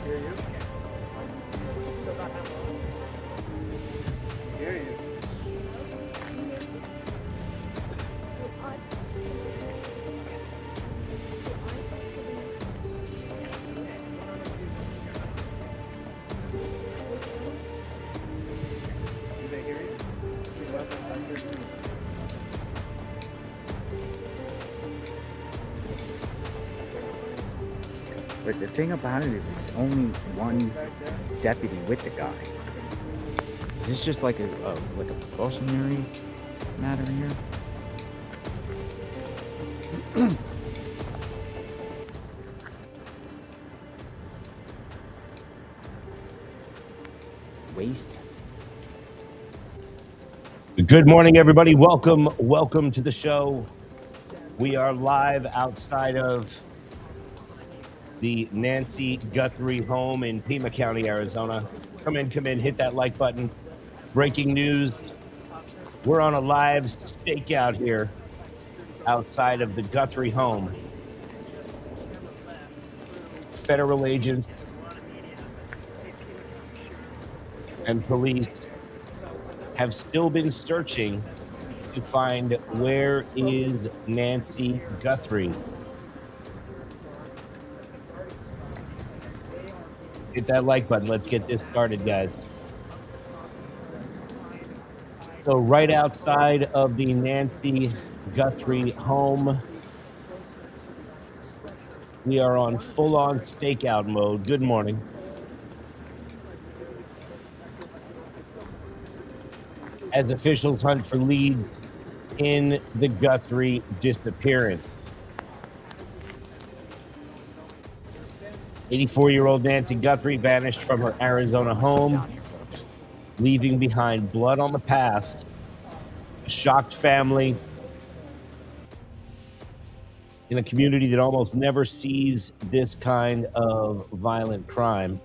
Hear you? So about how long? Hear you. Do they hear you? See what the But the thing about it is, it's only one deputy with the guy. Is this just like a precautionary matter here? Waste. Good morning, everybody. Welcome to the show. We are live outside of the Nancy Guthrie home in Pima County, Arizona. Come in, hit that like button. Breaking news. We're on a live stakeout here outside of the Guthrie home. Federal agents and police have still been searching to find where is Nancy Guthrie. Hit that like button. Let's get this started, guys. So right outside of the Nancy Guthrie home, we are on full-on stakeout mode. Good morning. As officials hunt for leads in the Guthrie disappearance. 84-year-old Nancy Guthrie vanished from her Arizona home, leaving behind blood on the path, a shocked family in a community that almost never sees this kind of violent crime.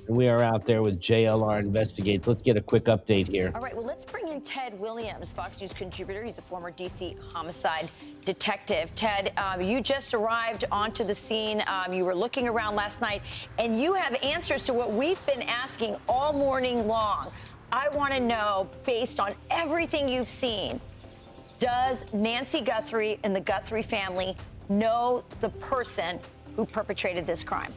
And we are out there with JLR Investigates. Let's get a quick update here. All right, well, let's bring in Ted Williams, Fox News contributor. He's a former D.C. homicide detective. Ted, you just arrived onto the scene. You were looking around last night, and you have answers to what we've been asking all morning long. I want to know, based on everything you've seen, does Nancy Guthrie and the Guthrie family know the person who perpetrated this crime?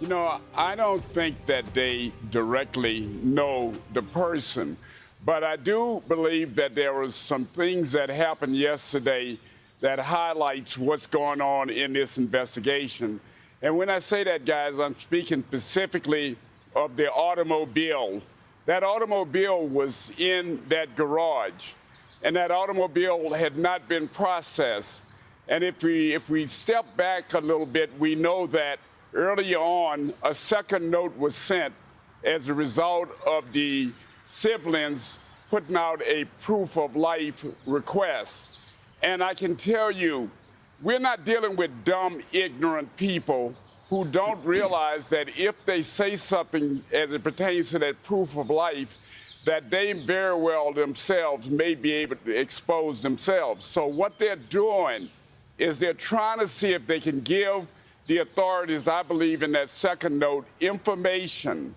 You know, I don't think that they directly know the person, but I do believe that there was some things that happened yesterday that highlights what's going on in this investigation. And when I say that, guys, I'm speaking specifically of the automobile. That automobile was in that garage, and that automobile had not been processed. And if we step back a little bit, we know that earlier on, a second note was sent as a result of the siblings putting out a proof of life request. And I can tell you, we're not dealing with dumb, ignorant people who don't realize that if they say something as it pertains to that proof of life, that they very well themselves may be able to expose themselves. So what they're doing is they're trying to see if they can give the authorities, I believe, in that second note, information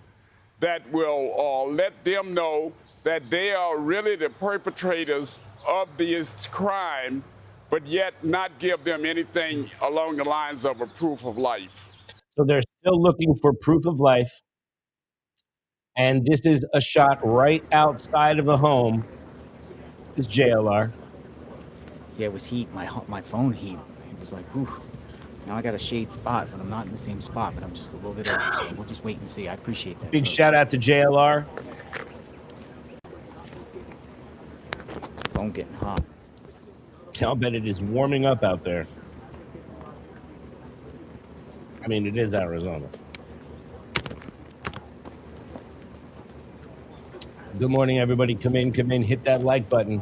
that will let them know that they are really the perpetrators of this crime, but yet not give them anything along the lines of a proof of life. So they're still looking for proof of life. And this is a shot right outside of the home. This is JLR. Yeah, it was heat. My phone heat. It was like, whew. Now I got a shade spot, but I'm not in the same spot, but I'm just a little bit over. So we'll just wait and see. I appreciate that. Big shout out to JLR. Phone getting hot. I'll bet it is warming up out there. I mean, it is Arizona. Good morning, everybody. Come in, hit that like button.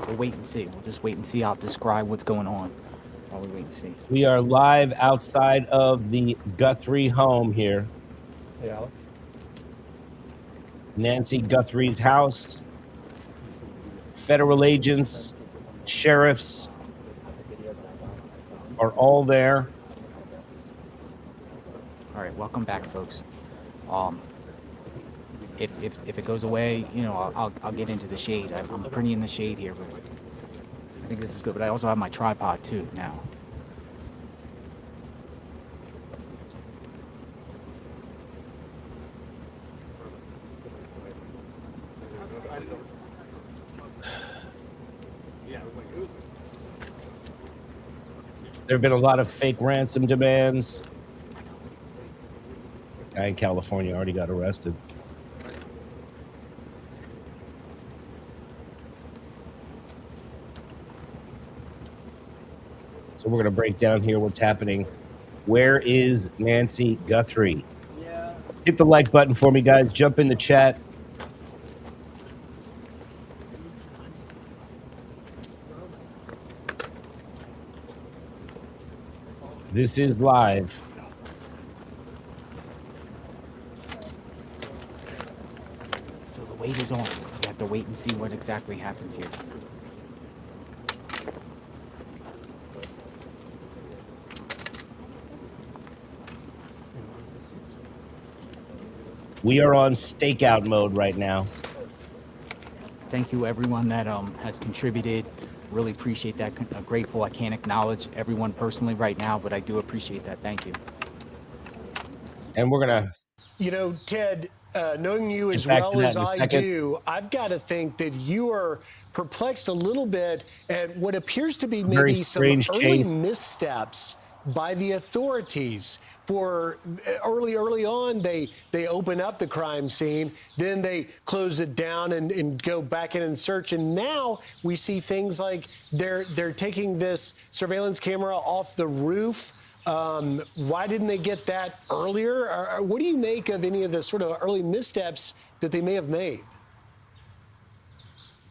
We'll wait and see. We'll just wait and see. I'll describe what's going on while we wait and see. We are live outside of the Guthrie home here. Hey, Alex. Nancy Guthrie's house. Federal agents, sheriffs, are all there. All right, welcome back, folks. If it goes away, you know, I'll get into the shade. I'm pretty in the shade here, but I think this is good. But I also have my tripod too now. There have been a lot of fake ransom demands. Guy in California already got arrested. So we're going to break down here what's happening. Where is Nancy Guthrie? Yeah. Hit the like button for me, guys. Jump in the chat. This is live. So the wait is on. We have to wait and see what exactly happens here. We are on stakeout mode right now. Thank you, everyone that has contributed. Really appreciate that. Grateful. I can't acknowledge everyone personally right now, but I do appreciate that. Thank you. And we're going to... You know, Ted, knowing you as back to well that as in a I second. do, I've got to think that you are perplexed a little bit at what appears to be Very maybe some strange early case. missteps by the authorities. For early on, they open up the crime scene, then they close it down and go back in and search. And now we see things like they're taking this surveillance camera off the roof. Why didn't they get that earlier? Or what do you make of any of the sort of early missteps that they may have made?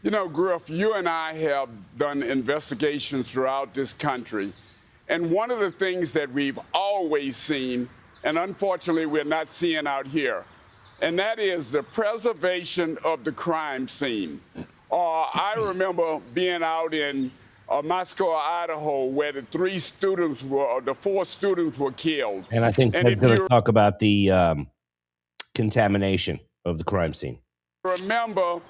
You know, Griff, you and I have done investigations throughout this country. And one of the things that we've always seen, and unfortunately we're not seeing out here, and that is the preservation of the crime scene. I remember being out in Moscow, Idaho, where the four students were killed. And I think And we're if going to you talk about the contamination of the crime scene. remember,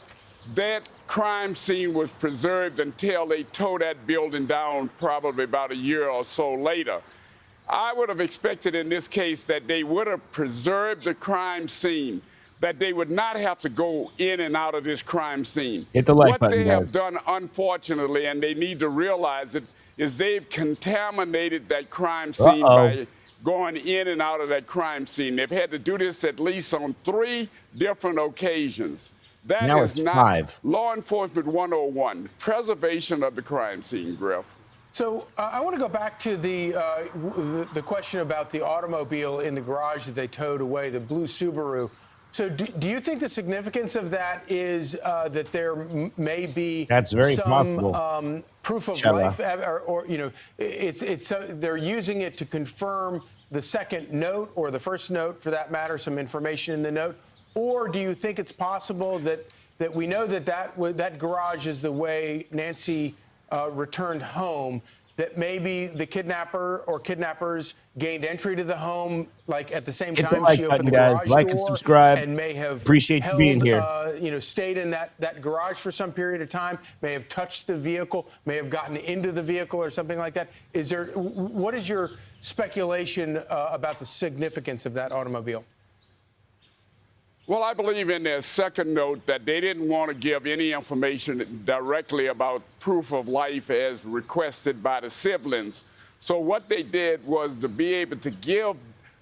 that crime scene was preserved until they tore that building down probably about a year or so later. I would have expected in this case that they would have preserved the crime scene, that they would not have to go in and out of this crime scene. Hit the like what button, they guys. have done, unfortunately, and they need to realize it, is they've contaminated that crime scene by going in and out of that crime scene. They've had to do this at least on 3 different occasions. That Now is it's not 5. law enforcement 101, preservation of the crime scene, Griff. So I want to go back to the question about the automobile in the garage that they towed away, the blue Subaru. So do you think the significance of that is that there may be That's very some possible. Proof of Shella. life, or you know, they're using it to confirm the second note or the first note, for that matter, some information in the note? Or do you think it's possible that we know that garage is the way Nancy returned home, that maybe the kidnapper or kidnappers gained entry to the home, like at the same Hit the time like she button, opened the guys. garage Like door, and subscribe. and may have Appreciate you being here. Stayed in that garage for some period of time, may have touched the vehicle, may have gotten into the vehicle or something like that. What is your speculation about the significance of that automobile? Well, I believe in their second note that they didn't want to give any information directly about proof of life as requested by the siblings. So what they did was to be able to give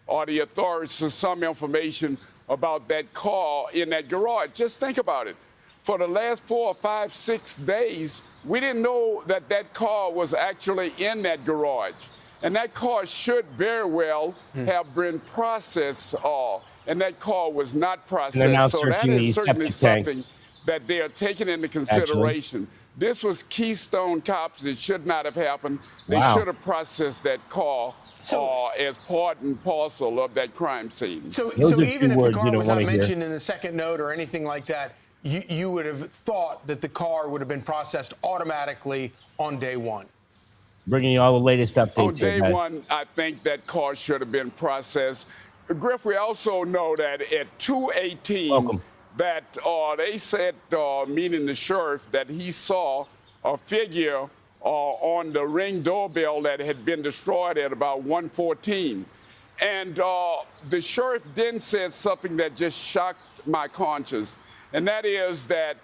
the authorities some information about that car in that garage. Just think about it. For the last 4, 5, 6 days, we didn't know that that car was actually in that garage. And that car should very well have been processed, and that car was not processed. And they're now So that searching the is certainly septic something tanks. that they are taking into consideration. This was Keystone Cops. It should not have happened. They Wow. should have processed that car as part and parcel of that crime scene. So Those are even two if the words car you don't was not wanna hear. mentioned in the second note or anything like that, you would have thought that the car would have been processed automatically on day one. bringing you all the latest updates On day here, guys. one, I think that call should have been processed. Griff, we also know that at 2:18, Welcome. that they said, meaning the sheriff, that he saw a figure on the Ring doorbell that had been destroyed at about 1:14. And the sheriff then said something that just shocked my conscience, and that is that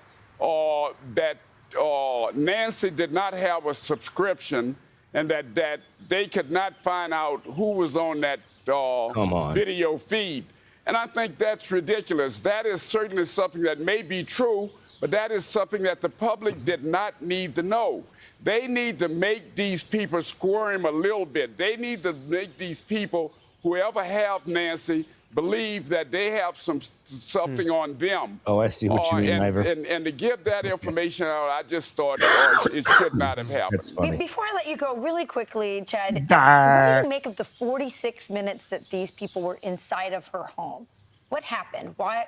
Nancy did not have a subscription, and that they could not find out who was on that video feed. And I think that's ridiculous. That is certainly something that may be true, but that is something that the public did not need to know. They need to make these people squirm a little bit. They need to make these people, whoever have Nancy, believe that they have something on them. Oh, I see what you mean, Ivor. And to give that information out, I just thought it should not have happened. That's funny. Before I let you go, really quickly, Ted, what do you make of the 46 minutes that these people were inside of her home? What happened? Why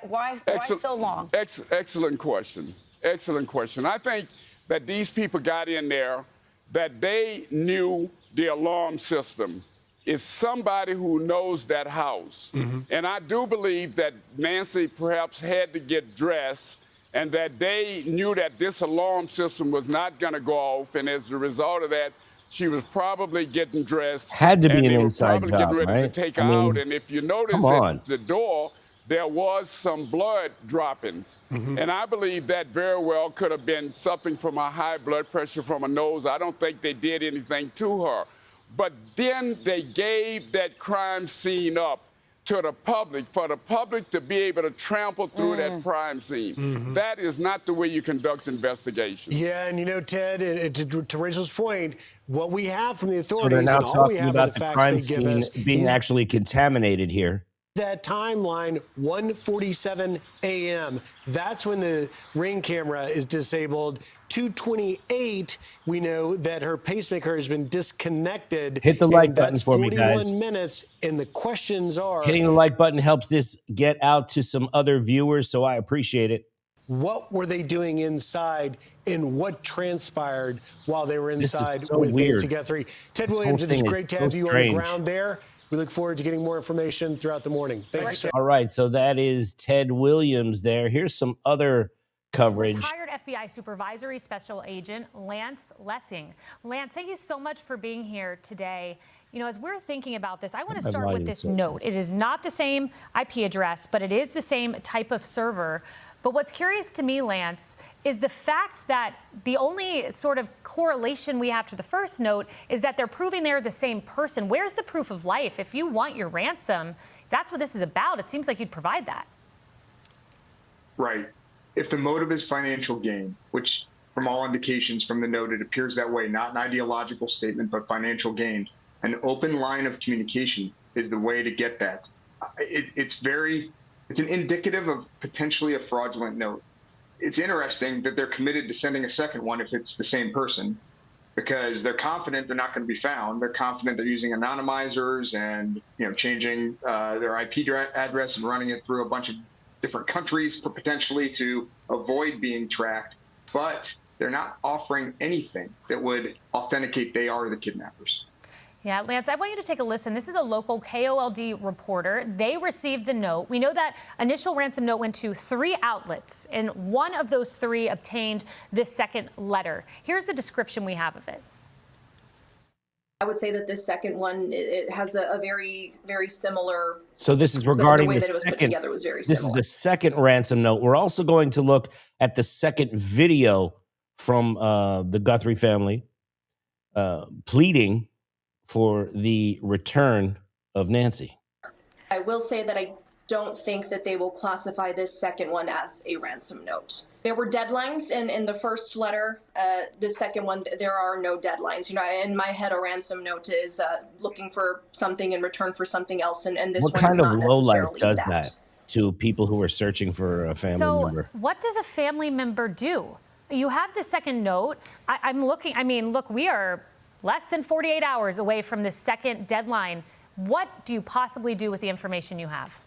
so long? Excellent question. Excellent question. I think that these people got in there, that they knew the alarm system. Is somebody who knows that house. And I do believe that Nancy perhaps had to get dressed, and that they knew that this alarm system was not going to go off, and as a result of that, she was probably getting dressed. Had to be and an they were inside probably job, getting ready right? to take I her mean, out. And if you notice come on. at the door, there was some blood droppings. And I believe that very well could have been something from a high blood pressure from her nose. I don't think they did anything to her. But then they gave that crime scene up to the public, for the public to be able to trample through that crime scene. That is not the way you conduct investigations. Yeah, and you know, Ted, to Rachel's point, what we have from the So authorities they're now and all we talking have about are the the facts crime they give scene us being is actually contaminated here. that timeline, 1:47 a.m. That's when the Ring camera is disabled. 2:28, we know that her pacemaker has been disconnected. Hit the like button that's for me, guys. 41 minutes, and the questions are, Hitting the like button helps this get out to some other viewers, so I appreciate it. what were they doing inside and what transpired while they were inside so with weird. Nancy Guthrie? Ted This Williams, whole it is thing great is to so have you on strange. the ground there. We look forward to getting more information throughout the morning. Thank you, sir. All right, so that is Ted Williams there. Here's some other coverage. Retired FBI Supervisory Special Agent Lance Lessing. Lance, thank you so much for being here today. You know, as we're thinking about this, I want to start with this note. It is not the same IP address, but it is the same type of server. But what's curious to me, Lance, is the fact that the only sort of correlation we have to the first note is that they're proving they're the same person. Where's the proof of life? If you want your ransom, that's what this is about. It seems like you'd provide that. Right. If the motive is financial gain, which from all indications from the note, it appears that way, not an ideological statement, but financial gain, an open line of communication is the way to get that. It's an indicative of potentially a fraudulent note. It's interesting that they're committed to sending a second one if it's the same person, because they're confident they're not going to be found. They're confident they're using anonymizers and changing their IP address and running it through a bunch of different countries for potentially to avoid being tracked. But they're not offering anything that would authenticate they are the kidnappers. Yeah, Lance, I want you to take a listen. This is a local KOLD reporter. They received the note. We know that initial ransom note went to 3 outlets, and one of those 3 obtained this second letter. Here's the description we have of it. I would say that this second one, it has a very, very similar. So this is regarding the way the that it was put second. together was very This is similar. the second ransom note. We're also going to look at the second video from the Guthrie family pleading for the return of Nancy. I will say that I don't think that they will classify this second one as a ransom note. There were deadlines in the first letter. The second one, there are no deadlines. In my head, a ransom note is looking for something in return for something else, and this What one kind is of not lowlife necessarily does that. that to people who are searching for a family member? So what does a family member do? You have the second note. I'm looking, look, we are less than 48 hours away from the second deadline. What do you possibly do with the information you have?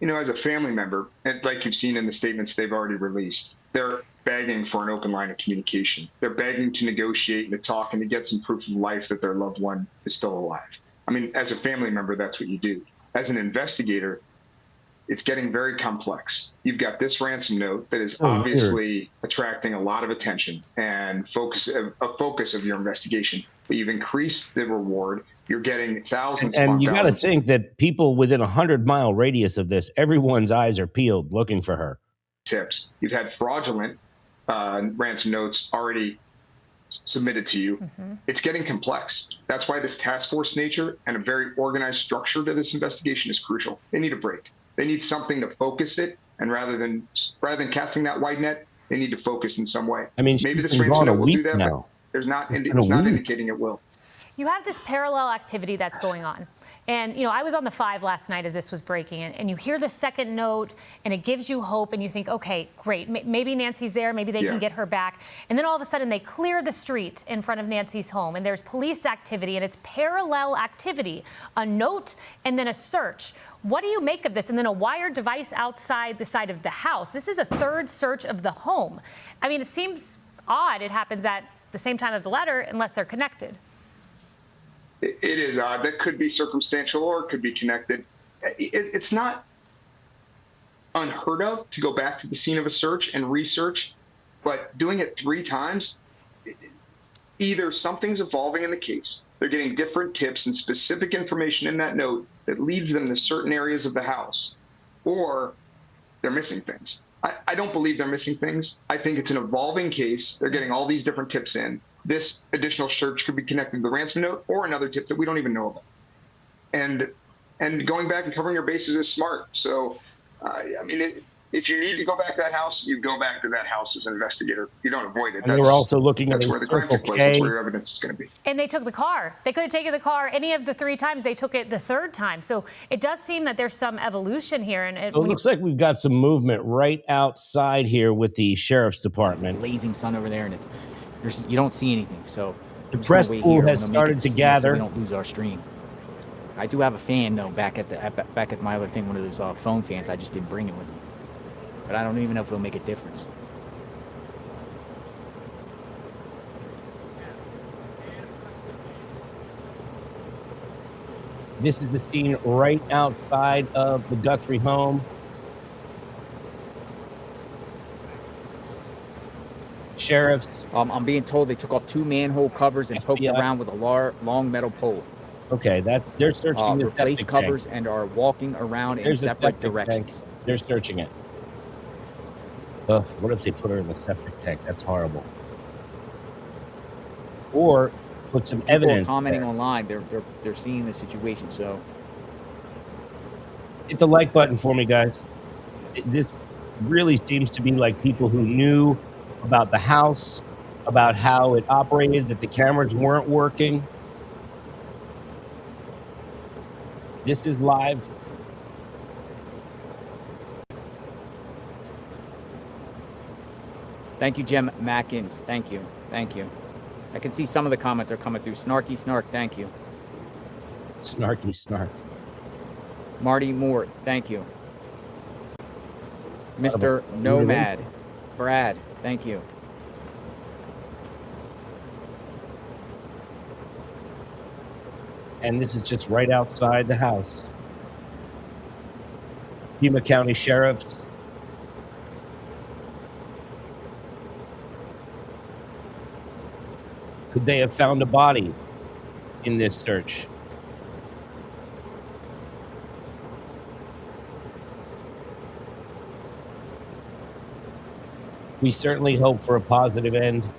As a family member, and like you've seen in the statements they've already released, they're begging for an open line of communication. They're begging to negotiate and to talk and to get some proof of life that their loved one is still alive. I mean, as a family member, that's what you do. As an investigator, it's getting very complex. You've got this ransom note that is obviously attracting a lot of attention and a focus of your investigation. But you've increased the reward. You're getting thousands. And you got to think that people within 100-mile radius of this, everyone's eyes are peeled looking for her. Tips. You've had fraudulent ransom notes already submitted to you. It's getting complex. That's why this task force nature and a very organized structure to this investigation is crucial. They need a break. They need something to focus it, and rather than casting that wide net, they need to focus in some way. I mean, maybe this ransom note will do that, now. but it's not indicating it will. You have this parallel activity that's going on. And, you know, I was on the 5 last night as this was breaking, and you hear the second note, and it gives you hope, and you think, okay, great, maybe Nancy's there, maybe they can get her back. And then all of a sudden, they clear the street in front of Nancy's home, and there's police activity, and it's parallel activity, a note and then a search. What do you make of this? And then a wired device outside the side of the house. This is a third search of the home. I mean, it seems odd it happens at the same time of the letter unless they're connected. It is odd. That could be circumstantial or it could be connected. It's not unheard of to go back to the scene of a search and research, but doing it 3 times, either something's evolving in the case, they're getting different tips and specific information in that note that leads them to certain areas of the house, or they're missing things. I don't believe they're missing things. I think it's an evolving case. They're getting all these different tips in. This additional search could be connected to the ransom note or another tip that we don't even know about. And going back and covering your bases is smart. So, I mean, if you need to go back to that house, you go back to that house as an investigator. You don't avoid it. And they were also looking at where the crime took place. That's where your evidence is going to be. And they took the car. They could have taken the car any of the 3 times. They took it the 3rd time. So it does seem that there's some evolution here. And it looks like we've got some movement right outside here with the sheriff's department. Blazing sun over there, and you don't see anything. So the press pool has started to gather. So we don't lose our stream. I do have a fan though back at my other thing, one of those phone fans. I just didn't bring it with me. But I don't even know if it'll make a difference. This is the scene right outside of the Guthrie home. Sheriffs. I'm being told they took off 2 manhole covers and poked around with a long metal pole. Okay, they're searching the septic replaced covers and are walking around in separate directions. They're searching it. Ugh, what if they put her in the septic tank? That's horrible. Or put some evidence. People are commenting online. They're seeing the situation. So hit the like button for me, guys. This really seems to be like people who knew about the house, about how it operated, that the cameras weren't working. This is live. Thank you, Jem Mackins. Thank you. Thank you. I can see some of the comments are coming through. Snarky Snark, thank you. Snarky Snark. Marty Moore, thank you. Mr. Nomad, Brad, thank you. And this is just right outside the house. Pima County Sheriffs. Could they have found a body in this search? We certainly hope for a positive end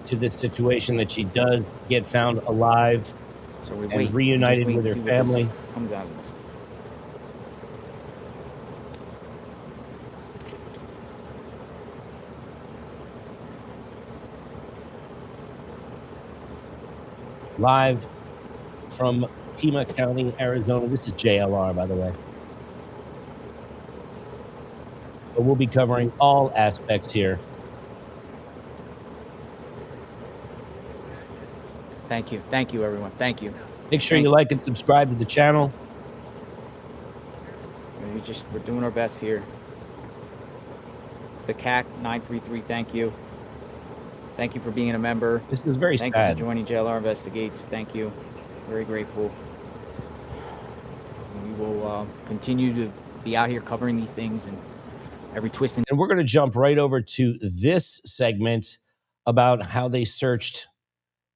to this situation, that she does get found alive and reunited with her family. Comes out of this. Live from Pima County, Arizona. This is JLR, by the way. But we'll be covering all aspects here. Thank you. Thank you, everyone. Thank you. Make sure you like and subscribe to the channel. We're doing our best here. the CAC 933, thank you. Thank you for being a member. This is very Thank sad. you for joining JLR Investigates. Thank you. Very grateful. We will continue to be out here covering these things and every twist. And we're going to jump right over to this segment about how they searched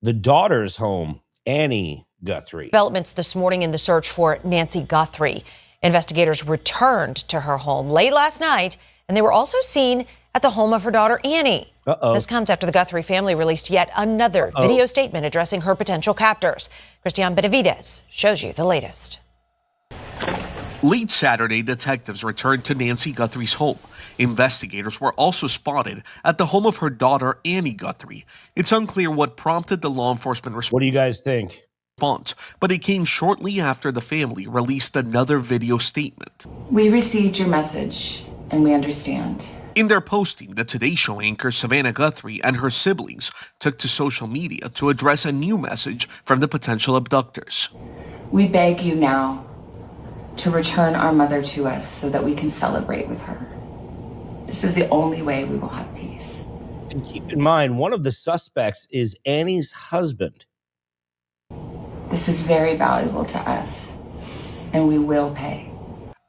the daughter's home, Annie Guthrie. Developments this morning in the search for Nancy Guthrie. Investigators returned to her home late last night, and they were also seen at the home of her daughter, Annie. This comes after the Guthrie family released yet another video statement addressing her potential captors. Christian Benavides shows you the latest. Late Saturday, detectives returned to Nancy Guthrie's home. Investigators were also spotted at the home of her daughter, Annie Guthrie. It's unclear what prompted the law enforcement response. What do you guys think? But it came shortly after the family released another video statement. We received your message, and we understand. In their posting, the Today Show anchor Savannah Guthrie and her siblings took to social media to address a new message from the potential abductors. We beg you now to return our mother to us so that we can celebrate with her. This is the only way we will have peace. And keep in mind, one of the suspects is Annie's husband. This is very valuable to us, and we will pay.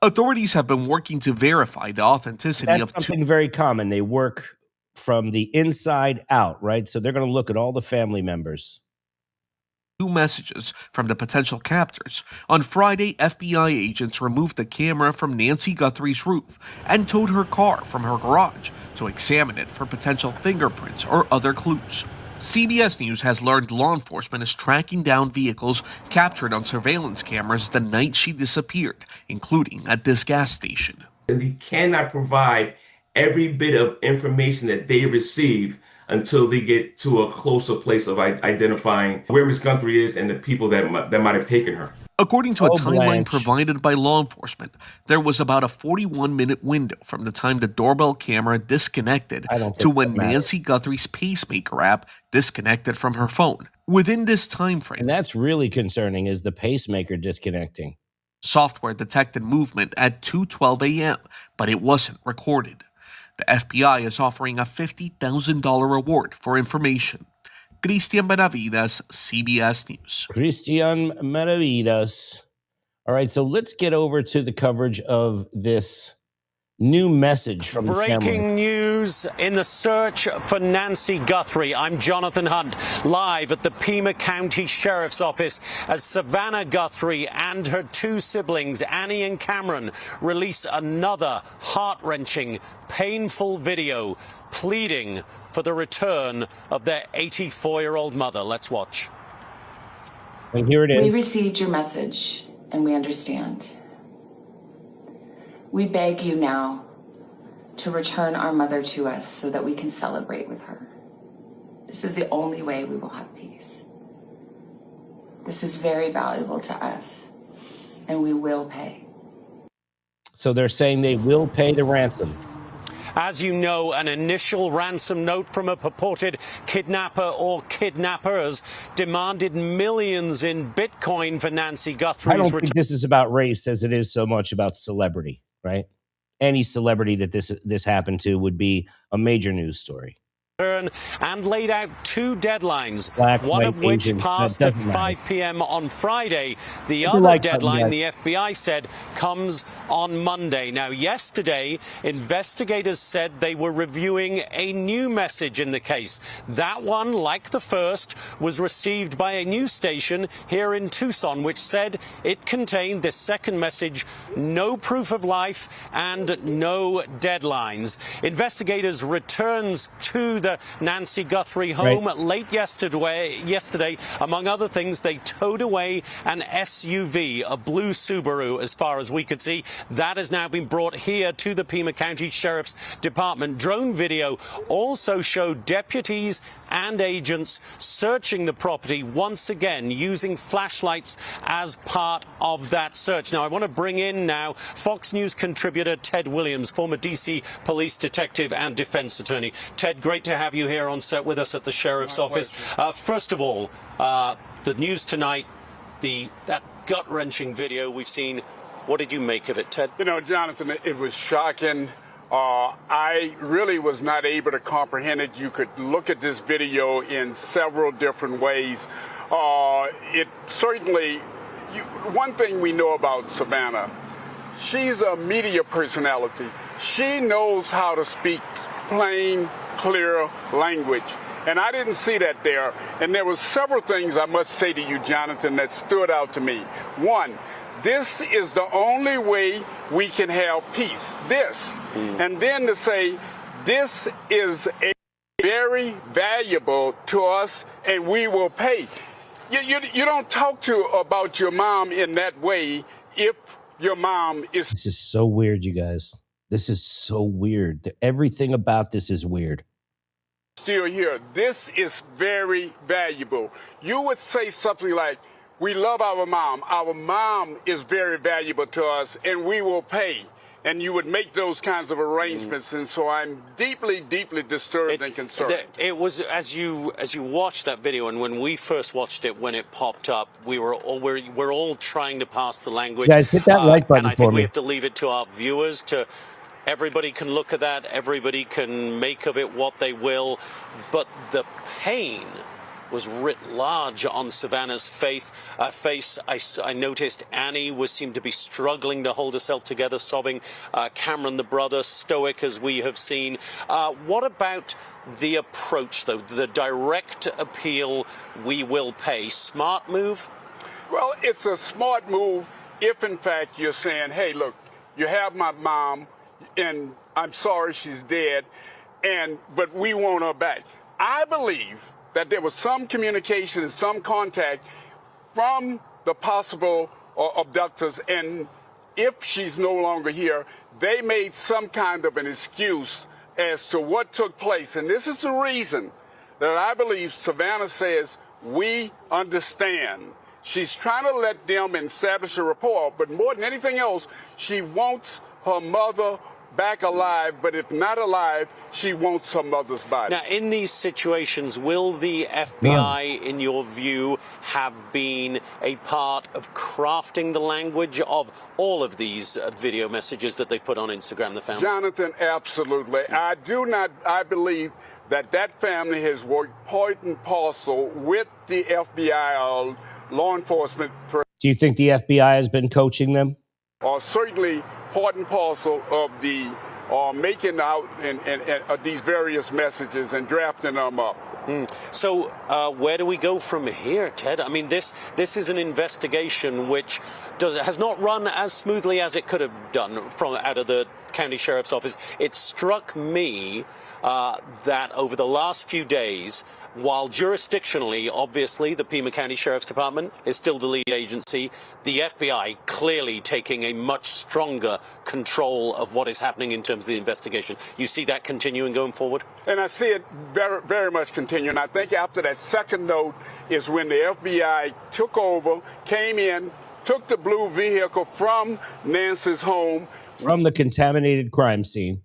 Authorities have been working to verify the authenticity of something very common. They work from the inside out, right? So they're going to look at all the family members. Two messages from the potential captors. On Friday, FBI agents removed the camera from Nancy Guthrie's roof and towed her car from her garage to examine it for potential fingerprints or other clues. CBS News has learned law enforcement is tracking down vehicles captured on surveillance cameras the night she disappeared, including at this gas station. They cannot provide every bit of information that they receive until they get to a closer place of identifying where Ms. Guthrie is and the people that might have taken her. According to a timeline provided by law enforcement, there was about a 41-minute window from the time the doorbell camera disconnected to when Nancy Guthrie's pacemaker app disconnected from her phone. Within this time frame, and that's really concerning, is the pacemaker disconnecting. Software detected movement at 2:12 a.m., but it wasn't recorded. The FBI is offering a $50,000 reward for information. Christian Benavides, CBS News. Christian Benavides. All right, so let's get over to the coverage of this new message from the family. Breaking news in the search for Nancy Guthrie. I'm Jonathan Hunt, live at the Pima County Sheriff's Office as Savannah Guthrie and her two siblings, Annie and Cameron, release another heart-wrenching, painful video pleading for the return of their 84-year-old mother. Let's watch. And here it is. We received your message, and we understand. We beg you now to return our mother to us so that we can celebrate with her. This is the only way we will have peace. This is very valuable to us, and we will pay. So they're saying they will pay the ransom. As you know, an initial ransom note from a purported kidnapper or kidnappers demanded millions in Bitcoin for Nancy Guthrie's I don't think this is about race as it is so much about celebrity, right? Any celebrity that this happened to would be a major news story. And laid out two deadlines, Black, one white, of which Asian, passed that at doesn't 5 matter. p.m. on Friday. The I other like deadline, that, the FBI said, comes on Monday. Now, yesterday, investigators said they were reviewing a new message in the case. That one, like the first, was received by a news station here in Tucson, which said it contained this second message, no proof of life and no deadlines. Investigators returns to the Nancy Guthrie home late yesterday. Among other things, they towed away an SUV, a blue Subaru, as far as we could see. That has now been brought here to the Pima County Sheriff's Department. Drone video also showed deputies and agents searching the property once again using flashlights as part of that search. Now, I want to bring in now Fox News contributor Ted Williams, former D.C. police detective and defense attorney. Ted, great to have you here on set with us at the Sheriff's Office. First of all, the news tonight, that gut-wrenching video we've seen. What did you make of it, Ted? You know, Jonathan, it was shocking. I really was not able to comprehend it. You could look at this video in several different ways. It certainly, one thing we know about Savannah, she's a media personality. She knows how to speak plain, clear language. And I didn't see that there. And there were several things I must say to you, Jonathan, that stood out to me. One, this is the only way we can have peace. This. And then to say, this is a very valuable to us and we will pay. You don't talk about your mom in that way if your mom is... This is so weird, you guys. This is so weird. Everything about this is weird. Still here. This is very valuable. You would say something like, we love our mom. Our mom is very valuable to us and we will pay. And you would make those kinds of arrangements. And so I'm deeply, deeply disturbed and concerned. It was, as you watched that video, and when we first watched it, when it popped up, we're all trying to pass the language. Guys, hit that like button and I for think me. we have to leave it to our viewers to... Everybody can look at that. Everybody can make of it what they will. But the pain was writ large on Savannah's face. I noticed Annie seemed to be struggling to hold herself together, sobbing. Cameron, the brother, stoic as we have seen. What about the approach, though? The direct appeal, we will pay. Smart move? Well, it's a smart move if, in fact, you're saying, hey, look, you have my mom, and I'm sorry she's dead, but we want her back. I believe that there was some communication and some contact from the possible abductors, and if she's no longer here, they made some kind of an excuse as to what took place. And this is the reason that I believe Savannah says, we understand. She's trying to let them establish a rapport, but more than anything else, she wants her mother back alive, but if not alive, she wants her mother's body. Now, in these situations, will the FBI, in your view, have been a part of crafting the language of all of these video messages that they put on Instagram, the family? Jonathan, absolutely. I believe that family has worked part and parcel with the FBI, law enforcement. Do you think the FBI has been coaching them? Certainly part and parcel of the making out and these various messages and drafting them up. So where do we go from here, Ted? I mean, this is an investigation which has not run as smoothly as it could have done out of the county sheriff's office. It struck me that over the last few days, while jurisdictionally, obviously, the Pima County Sheriff's Department is still the lead agency, the FBI clearly taking a much stronger control of what is happening in terms of the investigation. You see that continuing going forward? And I see it very, very much continuing. I think after that second note is when the FBI took over, came in, took the blue vehicle from Nancy's home. From the contaminated crime scene.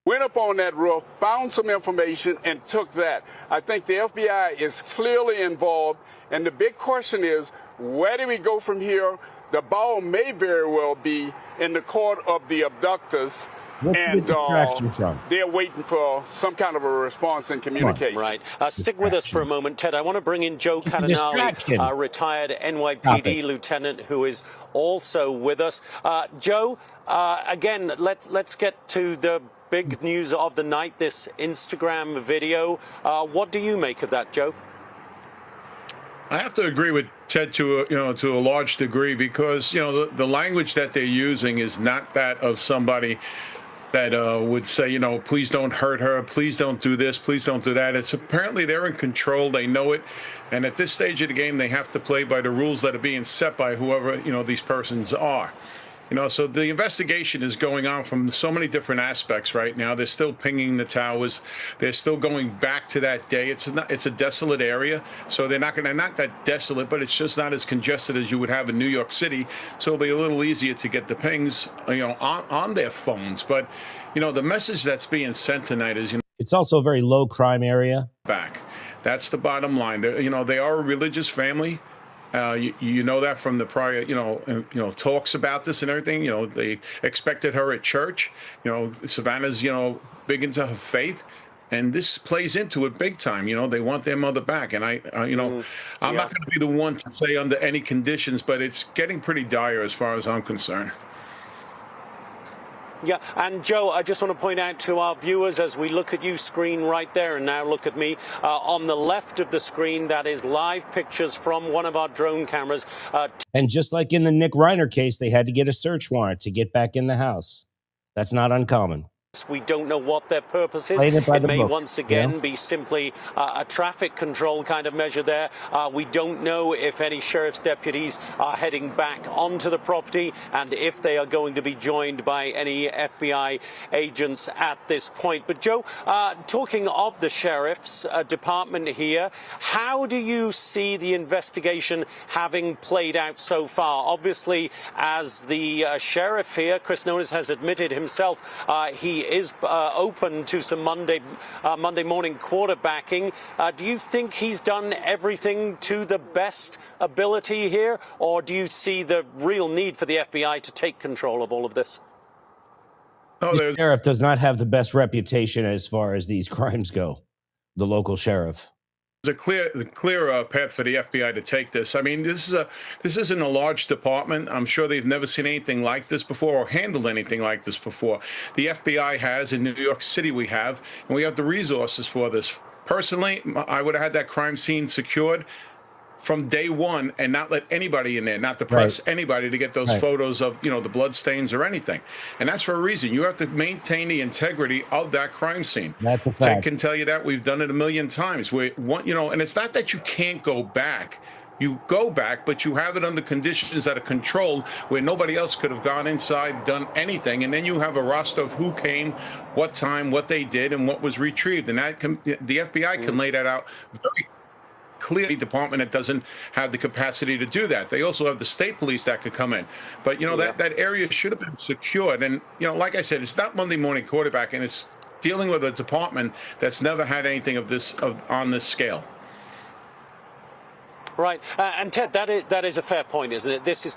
Went up on that roof, found some information, and took that. I think the FBI is clearly involved, and the big question is, where do we go from here? The ball may very well be in the court of the abductors, and they're waiting for some kind of a response and communication. Right. Stick with us for a moment, Ted. I want to bring in Joe Catanale, retired NYPD lieutenant, who is also with us. Joe, again, let's get to the big news of the night, this Instagram video. What do you make of that, Joe? I have to agree with Ted to a large degree, because the language that they're using is not that of somebody that would say, please don't hurt her, please don't do this, please don't do that. It's apparently they're in control, they know it, and at this stage of the game, they have to play by the rules that are being set by whoever these persons are. So the investigation is going on from so many different aspects right now. They're still pinging the towers. They're still going back to that day. It's a desolate area, so they're not that desolate, but it's just not as congested as you would have in New York City. So it'll be a little easier to get the pings, on their phones. But the message that's being sent tonight is, it's also a very low crime area. Back. That's the bottom line. They are a religious family. You know that from the prior, talks about this and everything. They expected her at church. Savannah's, big into her faith. And this plays into it big time. They want their mother back. And I'm not going to be the one to say under any conditions, but it's getting pretty dire as far as I'm concerned. Yeah, and Joe, I just want to point out to our viewers as we look at you screen right there and now look at me on the left of the screen, that is live pictures from one of our drone cameras. And just like in the Nick Reiner case, they had to get a search warrant to get back in the house. That's not uncommon. We don't know what their purpose is. It may once again be simply a traffic control kind of measure there. We don't know if any sheriff's deputies are heading back onto the property and if they are going to be joined by any FBI agents at this point. But Joe, talking of the sheriff's department here, how do you see the investigation having played out so far? Obviously, as the sheriff here, Chris Nones, has admitted himself, he is open to some Monday morning quarterbacking. Do you think he's done everything to the best ability here, or do you see the real need for the FBI to take control of all of this? The sheriff does not have the best reputation as far as these crimes go, the local sheriff. There's a clear path for the FBI to take this. I mean, this isn't a large department. I'm sure they've never seen anything like this before or handled anything like this before. The FBI has, in New York City we have, and we have the resources for this. Personally, I would have had that crime scene secured from day one and not let anybody in there, not the press, anybody to get those photos of, the blood stains or anything. And that's for a reason. You have to maintain the integrity of that crime scene. That's a fact. Ted can tell you that. We've done it a million times. And it's not that you can't go back. You go back, but you have it under conditions that are controlled where nobody else could have gone inside, done anything. And then you have a roster of who came, what time, what they did, and what was retrieved. And the FBI can lay that out very clearly. Department that doesn't have the capacity to do that. They also have the state police that could come in. But, that area should have been secured. And, like I said, it's not Monday morning quarterback, and it's dealing with a department that's never had anything of this on this scale. Right. And Ted, that is a fair point, isn't it? This is,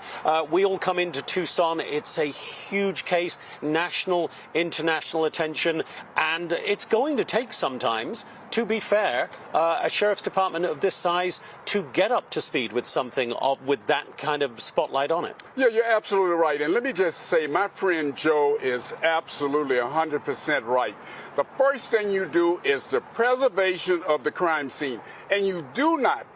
we all come into Tucson. It's a huge case, national, international attention, and it's going to take sometimes, to be fair, a sheriff's department of this size to get up to speed with something with that kind of spotlight on it. Yeah, you're absolutely right. And let me just say, my friend Joe is absolutely 100% right. The first thing you do is the preservation of the crime scene. And you do not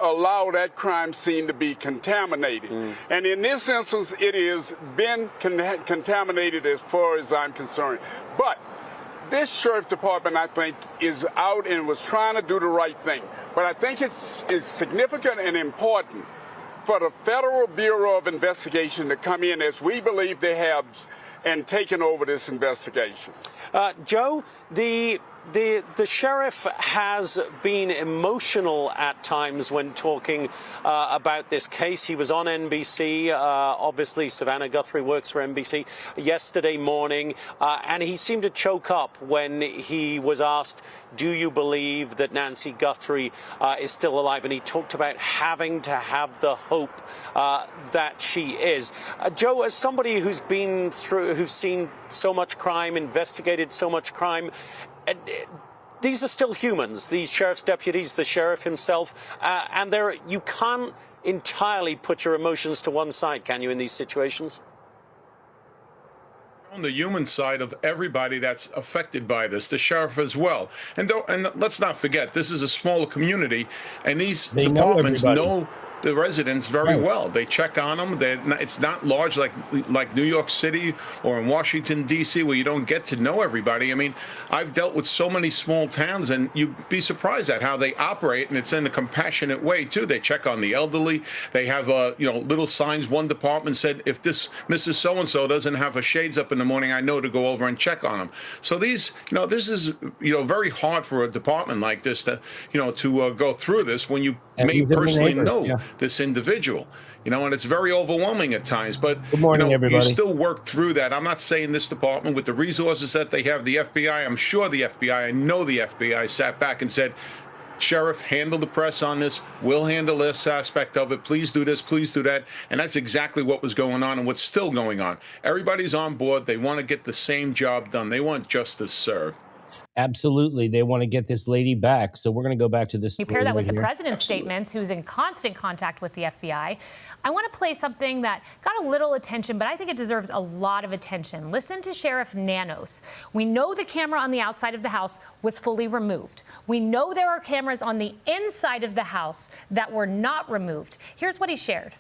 allow that crime scene to be contaminated. And in this instance, it has been contaminated as far as I'm concerned. But this sheriff department, I think, is out and was trying to do the right thing. But I think it's significant and important for the Federal Bureau of Investigation to come in, as we believe they have, and taken over this investigation. Joe, the sheriff has been emotional at times when talking about this case. He was on NBC. Obviously, Savannah Guthrie works for NBC yesterday morning, and he seemed to choke up when he was asked, do you believe that Nancy Guthrie is still alive? And he talked about having to have the hope that she is. Joe, as somebody who's seen so much crime, investigated so much crime, these are still humans, these sheriff's deputies, the sheriff himself, and you can't entirely put your emotions to one side, can you, in these situations? On the human side of everybody that's affected by this, the sheriff as well. And let's not forget, this is a smaller community, and these departments know the residents very well. They check on them. It's not large like New York City or in Washington, D.C., where you don't get to know everybody. I mean, I've dealt with so many small towns, and you'd be surprised at how they operate, and it's in a compassionate way, too. They check on the elderly. They have, little signs. One department said, if this Mrs. So-and-so doesn't have her shades up in the morning, I know to go over and check on them. So this is, very hard for a department like this to go through this when you may personally know this individual, and it's very overwhelming at times. But good morning, everybody. You still work through that. I'm not saying this department, with the resources that they have, the FBI, I'm sure the FBI, I know the FBI sat back and said, Sheriff, handle the press on this. We'll handle this aspect of it. Please do this, please do that. And that's exactly what was going on and what's still going on. Everybody's on board. They want to get the same job done. They want justice served. Absolutely. They want to get this lady back. So we're going to go back to this. You pair that with right the here. president's statements, who's in constant contact with the FBI. I want to play something that got a little attention, but I think it deserves a lot of attention. Listen to Sheriff Nanos. We know the camera on the outside of the house was fully removed. We know there are cameras on the inside of the house that were not removed. Here's what he shared.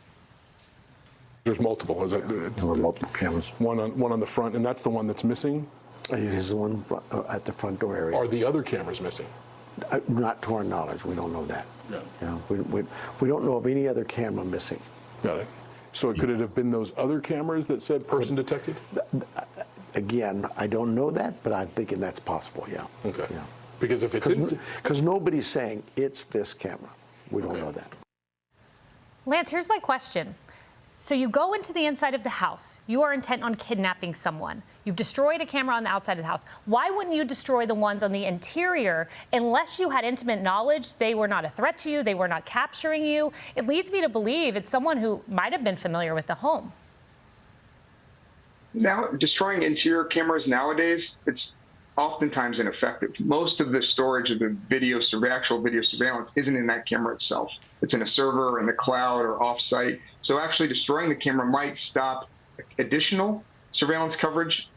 There's multiple. There were multiple cameras. One on the front, and that's the one that's missing? It is the one at the front door area. Are the other cameras missing? Not to our knowledge. We don't know that. Yeah. Yeah, we don't know of any other camera missing. Got it. So could it have been those other cameras that said person detected? Again, I don't know that, but I'm thinking that's possible, yeah. Okay. Yeah. Because if it's... Because nobody's saying it's this camera. We don't know that. Lance, here's my question. So you go into the inside of the house. You are intent on kidnapping someone. You've destroyed a camera on the outside of the house. Why wouldn't you destroy the ones on the interior unless you had intimate knowledge they were not a threat to you, they were not capturing you? It leads me to believe it's someone who might have been familiar with the home. Now, destroying interior cameras nowadays, it's oftentimes ineffective. Most of the storage of the actual video surveillance isn't in that camera itself. It's in a server, in the cloud, or offsite. So actually destroying the camera might stop additional surveillance coverage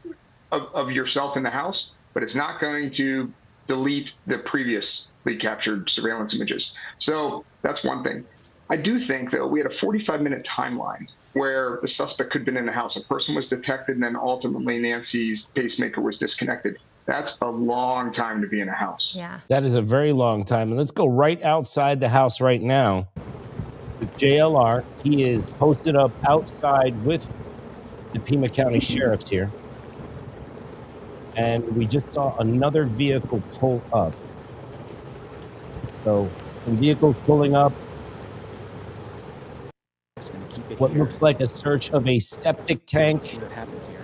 of yourself in the house, but it's not going to delete the previously captured surveillance images. So that's one thing. I do think, though, we had a 45-minute timeline where the suspect could have been in the house. A person was detected, and then ultimately Nancy's pacemaker was disconnected. That's a long time to be in a house. Yeah. That is a very long time. And let's go right outside the house right now with JLR. He is posted up outside with the Pima County Sheriffs here. And we just saw another vehicle pull up. So some vehicles pulling up. What looks like a search of a septic tank. See what happens here.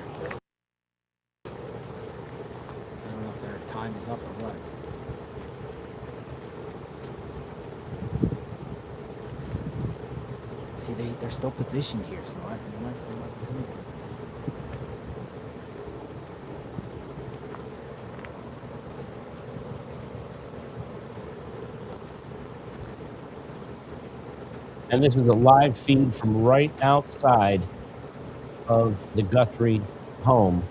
I don't know if their time is up or what. See, they're still positioned here, so I And this is a live feed from right outside of the Guthrie home.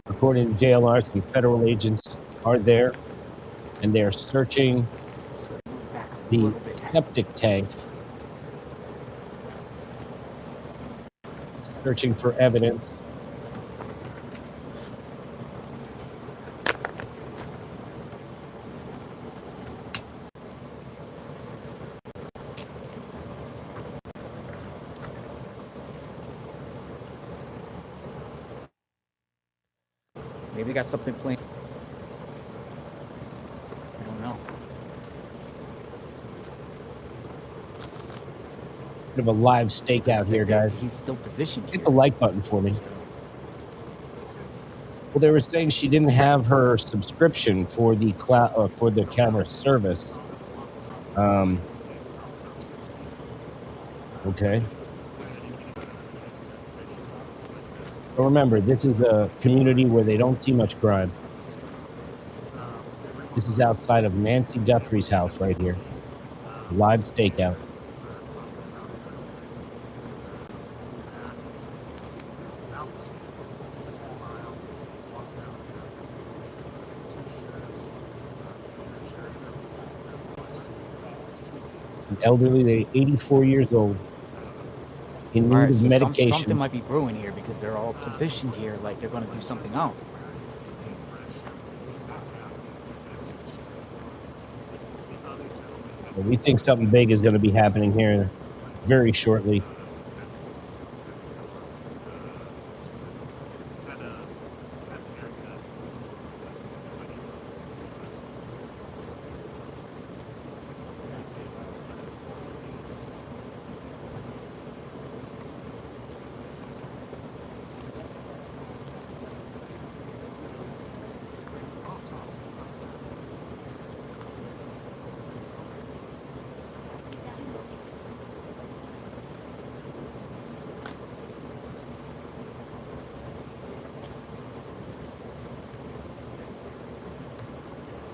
According to JLR, some federal agents are there, and they're searching the septic tank, searching for evidence. Maybe they got something planned. I don't know. Bit of a live stakeout here, guys. He's still positioned. Hit the like button for me. Well, they were saying she didn't have her subscription for the for the camera service. Okay. But remember, this is a community where they don't see much crime. This is outside of Nancy Guthrie's house right here. Live stakeout. Some elderly, they're 84 years old. In need of medication. Something might be brewing here because they're all positioned here like they're going to do something else. Well, we think something big is going to be happening here very shortly.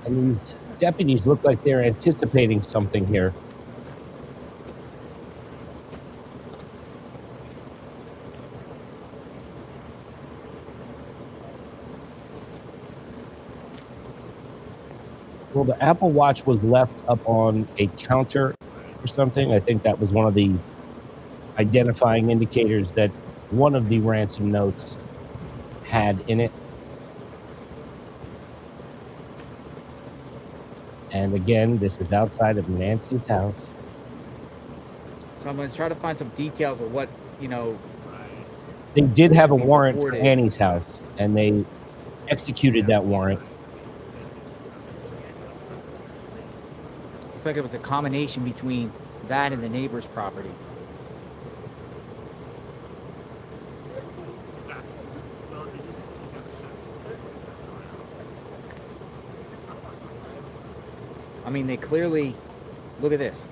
And these deputies look like they're anticipating something here. Well, the Apple Watch was left up on a counter or something. I think that was one of the identifying indicators that one of the ransom notes had in it. And again, this is outside of Nancy's house. So I'm going to try to find some details of what, you know. They did have a warrant for Annie's house, and they executed that warrant. Looks like it was a combination between that and the neighbor's property. I mean, they clearly, look at this.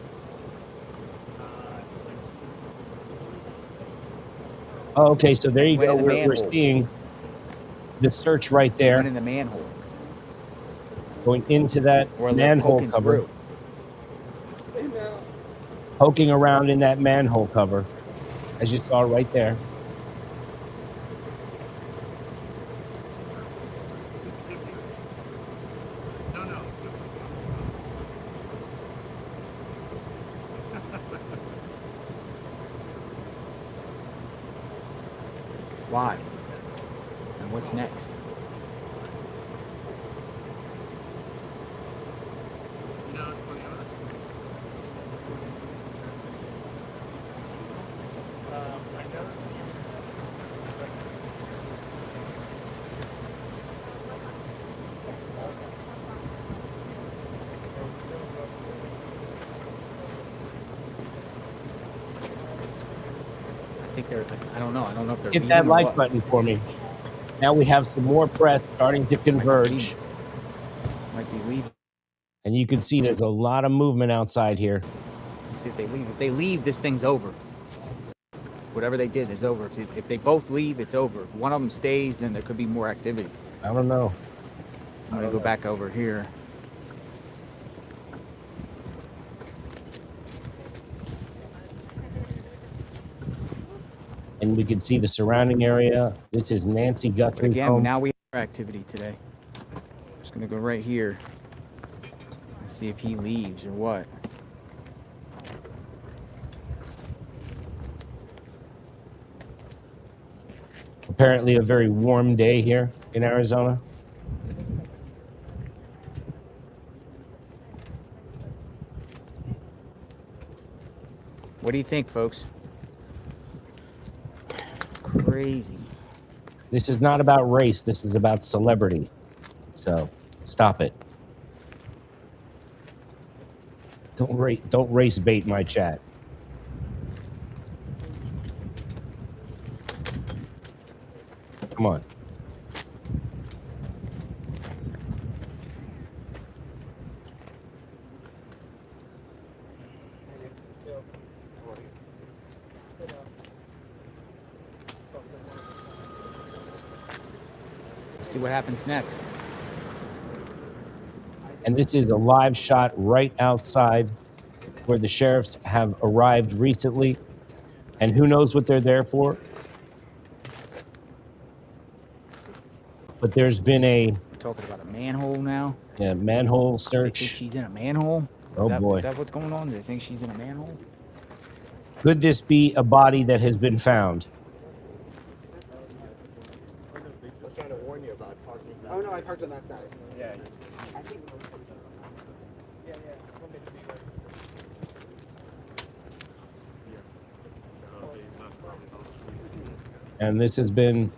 Oh, okay, so there you go. We're seeing the search right there. Went in the manhole. Going into that manhole cover. Through. Poking around in that manhole cover, as you saw right there. Why? And what's next? I don't know. I don't know if they're Hit that like button for me. Now we have some more press starting to converge. Might be leaving. And you can see there's a lot of movement outside here. Let's see if they leave. If they leave, this thing's over. Whatever they did is over. If they both leave, it's over. If one of them stays, then there could be more activity. I don't know. I'm going to go back over here. And we can see the surrounding area. This is Nancy Guthrie. Again, home. now we have activity today. I'm just going to go right here and see if he leaves or what. Apparently a very warm day here in Arizona. What do you think, folks? Crazy. This is not about race. This is about celebrity. So stop it. Don't race bait my chat. Come on. See what happens next. And this is a live shot right outside where the sheriffs have arrived recently. And who knows what they're there for? But there's been a... We're talking about a manhole now? Yeah, manhole search. They think she's in a manhole? Oh, boy. Is that what's going on? Do they think she's in a manhole? Could this be a body that has been found? Oh no, I parked on that side. Yeah. I think. Yeah. And this has been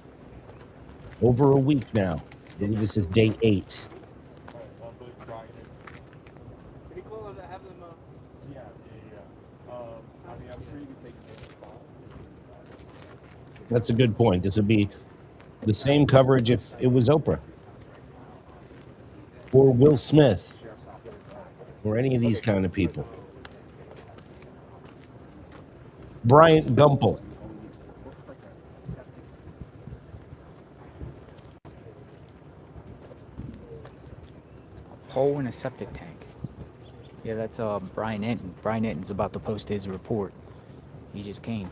over a week now. I believe this is day 8. That's a good point. This would be the same coverage if it was Oprah or Will Smith or any of these kind of people. Bryant Gumbel. pole in a septic tank. Yeah, that's Brian Enton. Brian Enton's about to post his report. He just came.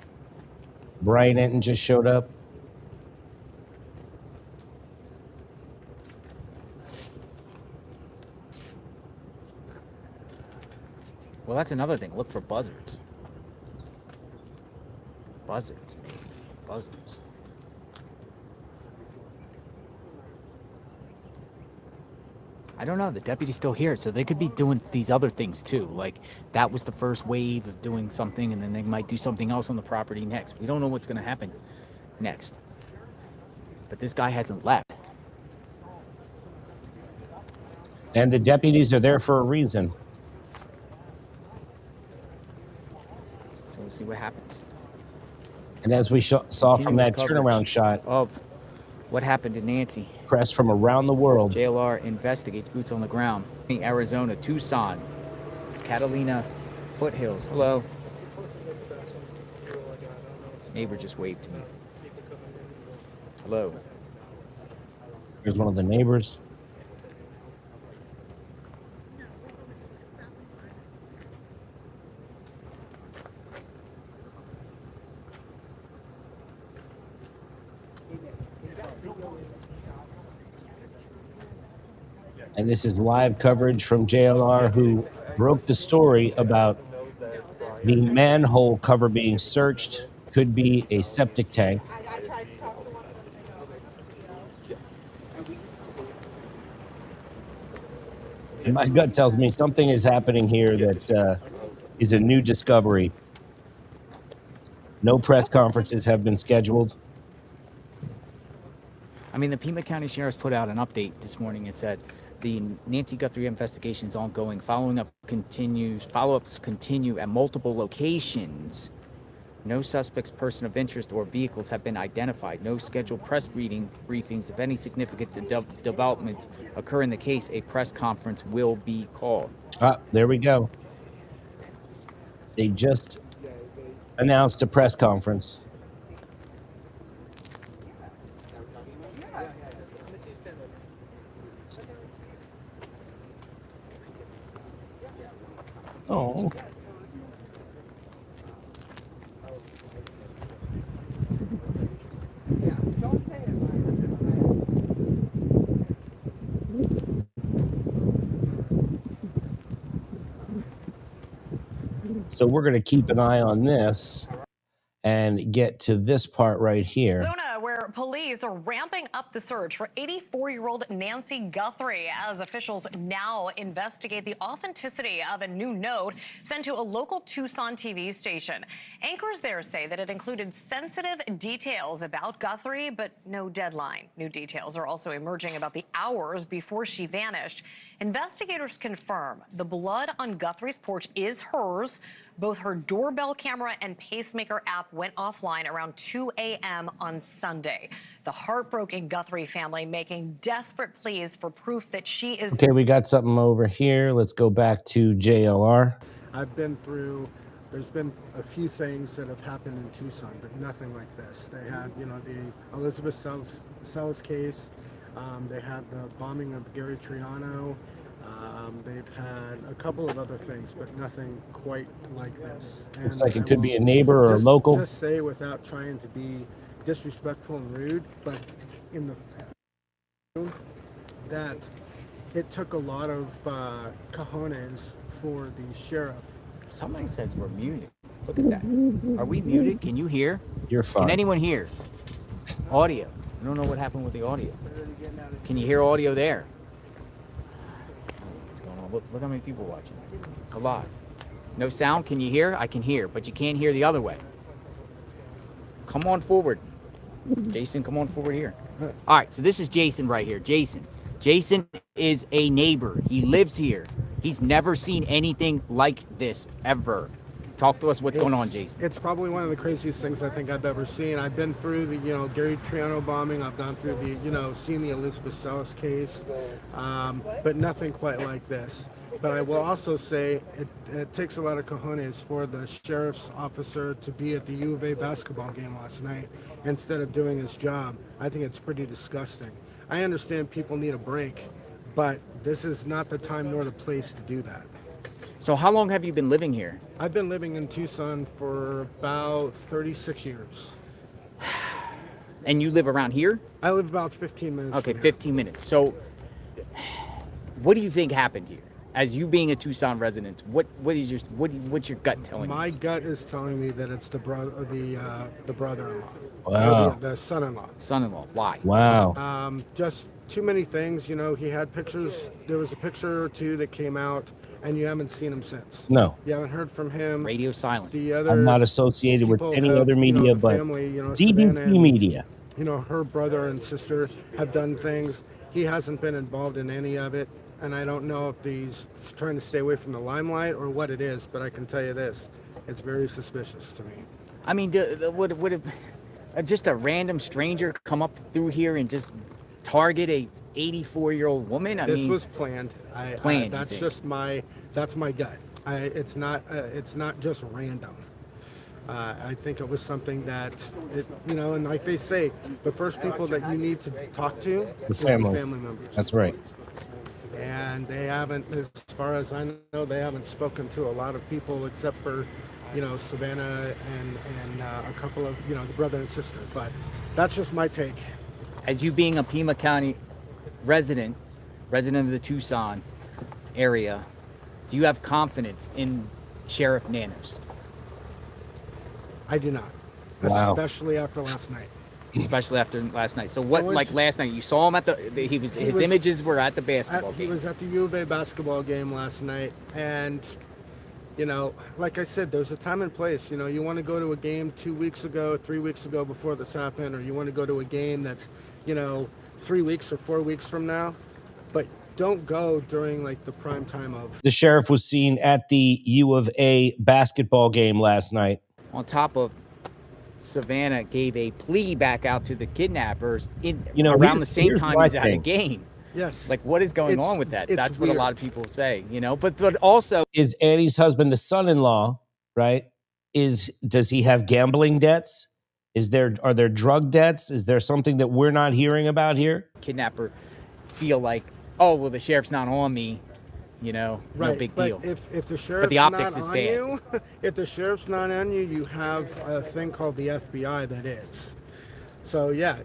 Brian Enton just showed up. Well, that's another thing. Look for buzzards. Buzzards, maybe. Buzzards. I don't know. The deputy's still here, so they could be doing these other things too. Like, that was the first wave of doing something, and then they might do something else on the property next. We don't know what's going to happen next. But this guy hasn't left. And the deputies are there for a reason. So we'll see what happens. And as we saw from that turnaround shot of what happened to Nancy. Press from around the world. JLR investigates, boots on the ground. Arizona, Tucson, Catalina foothills. Hello. Neighbor just waved to me. Hello. Here's one of the neighbors. And this is live coverage from JLR, who broke the story about the manhole cover being searched. Could be a septic tank. And my gut tells me something is happening here that is a new discovery. No press conferences have been scheduled. I mean, the Pima County Sheriff's put out an update this morning. It said the Nancy Guthrie investigation is ongoing. Follow-ups continue at multiple locations. No suspects, person of interest, or vehicles have been identified. No scheduled press briefings. If any significant developments occur in the case, a press conference will be called. There we go. They just announced a press conference. Oh. So we're going to keep an eye on this and get to this part right here. Arizona, where police are ramping up the search for 84-year-old Nancy Guthrie as officials now investigate the authenticity of a new note sent to a local Tucson TV station. Anchors there say that it included sensitive details about Guthrie, but no deadline. New details are also emerging about the hours before she vanished. Investigators confirm the blood on Guthrie's porch is hers. Both her doorbell camera and pacemaker app went offline around 2 a.m. on Sunday. The heartbroken Guthrie family making desperate pleas for proof that she is... Okay, we got something over here. Let's go back to JLR. I've been through, there's been a few things that have happened in Tucson, but nothing like this. They had, you know, the Elizabeth Sells case. They had the bombing of Gary Triano. They've had a couple of other things, but nothing quite like this. And looks like it could be a neighbor or a local. Just say, without trying to be disrespectful and rude, but in the that it took a lot of cojones for the sheriff. Somebody says we're muted. Look at that. Are we muted? Can you hear? You're fine. Can anyone hear? Audio. I don't know what happened with the audio. Can you hear audio there? What's going on? Look how many people watching. It's a lot. No sound? Can you hear? I can hear, but you can't hear the other way. Come on forward. Jason, come on forward here. All right, so this is Jason right here. Jason. Jason is a neighbor. He lives here. He's never seen anything like this ever. Talk to us. What's going on, Jason? It's probably one of the craziest things I think I've ever seen. I've been through the, Gary Triano bombing. I've gone through the, seen the Elizabeth Sells case, but nothing quite like this. But I will also say it takes a lot of cojones for the sheriff's officer to be at the U of A basketball game last night instead of doing his job. I think it's pretty disgusting. I understand people need a break, but this is not the time nor the place to do that. So how long have you been living here? I've been living in Tucson for about 36 years. And you live around here? I live about 15 minutes. Okay, from here. 15 minutes. So what do you think happened here? As you being a Tucson resident, what's your gut telling you? My gut is telling me that it's the brother-in-law. Wow. The son-in-law. Son-in-law. Why? Wow. Just too many things. You know, he had pictures. There was a picture or two that came out, and you haven't seen him since. No. You haven't heard from him. Radio silent. The other I'm not associated with people any have, other media, the but family, Savannah CDT and, media. Her brother and sister have done things. He hasn't been involved in any of it. And I don't know if he's trying to stay away from the limelight or what it is, but I can tell you this, it's very suspicious to me. I mean, would just a random stranger come up through here and just target a 84-year-old woman? This was planned. Planned. That's just that's my gut. It's not just random. I think it was something that, and like they say, the first people that you need to talk to is the family members. That's right. And they haven't, as far as I know, they haven't spoken to a lot of people except for, Savannah and a couple of, the brother and sister. But that's just my take. As you being a Pima County resident of the Tucson area, do you have confidence in Sheriff Nanos? I do not. Wow. Especially after last night. Especially after last night. So what, like last night, you saw him at his images were at the basketball game. He was at the U of A basketball game last night. And, like I said, there's a time and place. You want to go to a game 2 weeks ago, 3 weeks ago before this happened, or you want to go to a game that's, 3 weeks or 4 weeks from now. But don't go during, the prime time of. The sheriff was seen at the U of A basketball game last night. On top of Savannah gave a plea back out to the kidnappers around the same time he's at a game. Yes. Like, what is going on with that? That's what weird. a lot of people say, but also is Annie's husband, the son-in-law, right? Does he have gambling debts? Are there drug debts? Is there something that we're not hearing about here? Kidnapper feel like, oh, well, the sheriff's not on me. No big deal. But if the sheriff's the optics not is on bad. you, if the sheriff's not on you, you have a thing called the FBI that is. So yeah,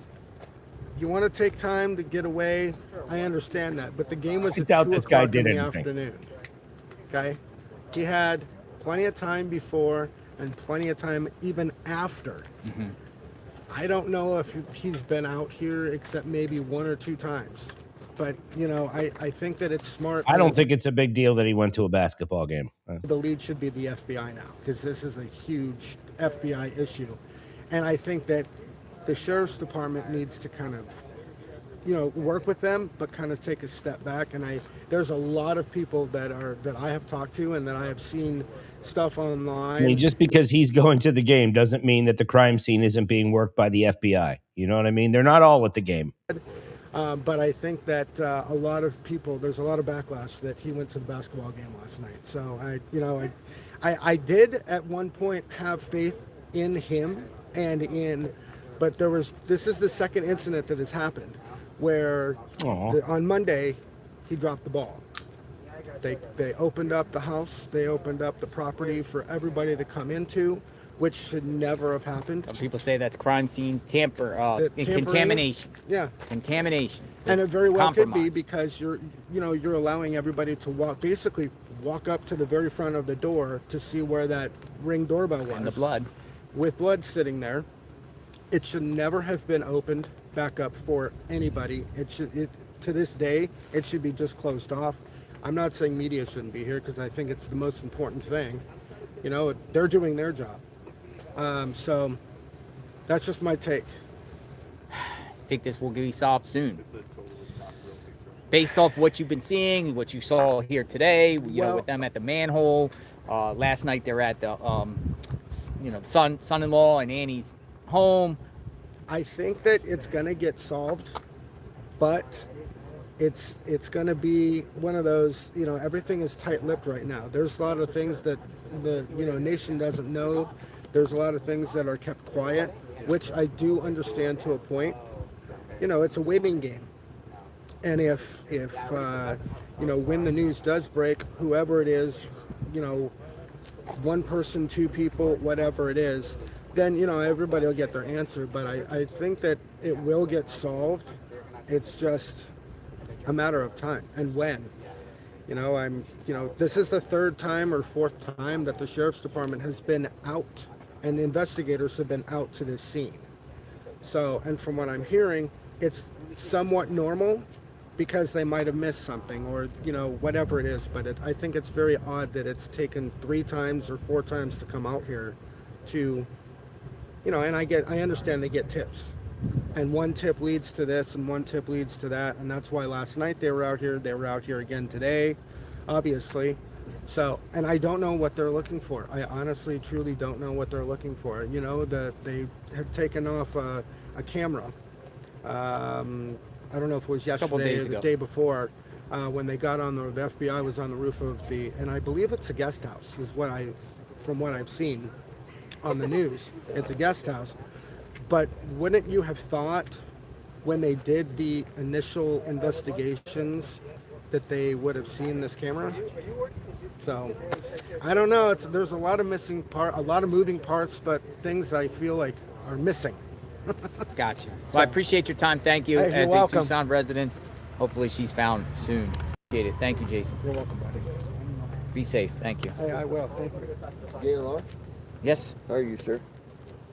you want to take time to get away. I understand that, but the game was at 2 o'clock in the afternoon. Okay, he had plenty of time before and plenty of time even after. Mm-hmm. I don't know if he's been out here except maybe 1 or 2 times. But, I think that it's smart. I don't think it's a big deal that he went to a basketball game. The lead should be the FBI now, because this is a huge FBI issue. And I think that the sheriff's department needs to kind of, work with them, but kind of take a step back. And there's a lot of people that I have talked to and that I have seen stuff online. I mean, just because he's going to the game doesn't mean that the crime scene isn't being worked by the FBI. You know what I mean? They're not all at the game. But I think that a lot of people, there's a lot of backlash that he went to the basketball game last night. So I did at one point have faith in him but this is the second incident that has happened where on Monday he dropped the ball. They opened up the house, they opened up the property for everybody to come into, which should never have happened. Some people say that's crime scene contamination. Yeah. Contamination. And it very well could be because you're allowing everybody to walk up to the very front of the door to see where that Ring doorbell was. And the blood. With blood sitting there. It should never have been opened back up for anybody. To this day, it should be just closed off. I'm not saying media shouldn't be here because I think it's the most important thing. They're doing their job. So that's just my take. I think this will be solved soon. Based off what you've been seeing, what you saw here today, with them at the manhole. Last night they're at the, son-in-law and Annie's home. I think that it's going to get solved, but it's going to be one of those, everything is tight-lipped right now. There's a lot of things that the nation doesn't know. There's a lot of things that are kept quiet, which I do understand to a point. It's a waiting game. And if when the news does break, whoever it is, one person, two people, whatever it is, then everybody will get their answer. But I think that it will get solved. It's just a matter of time and when. This is the third time or fourth time that the sheriff's department has been out and investigators have been out to this scene. So, and from what I'm hearing, it's somewhat normal because they might have missed something or, whatever it is. But I think it's very odd that it's taken 3 times or 4 times to come out here to, and I understand they get tips. And one tip leads to this and one tip leads to that. And that's why last night they were out here. They were out here again today, obviously. So, and I don't know what they're looking for. I honestly, truly don't know what they're looking for. They had taken off a camera. I don't know if it was yesterday or the day before when they got on the FBI was on the roof of and I believe it's a guest house is from what I've seen on the news. It's a guest house. But wouldn't you have thought when they did the initial investigations that they would have seen this camera? So I don't know. There's a lot of a lot of moving parts, but things I feel like are missing. Gotcha. Well, I appreciate your time. Thank you. Hey, you're welcome. A Tucson resident, hopefully she's found soon. Appreciate it. Thank you, Jason. You're welcome, buddy. Be safe. Thank you. Hey, I will. Thank you. JLR? Yes. How are you, sir?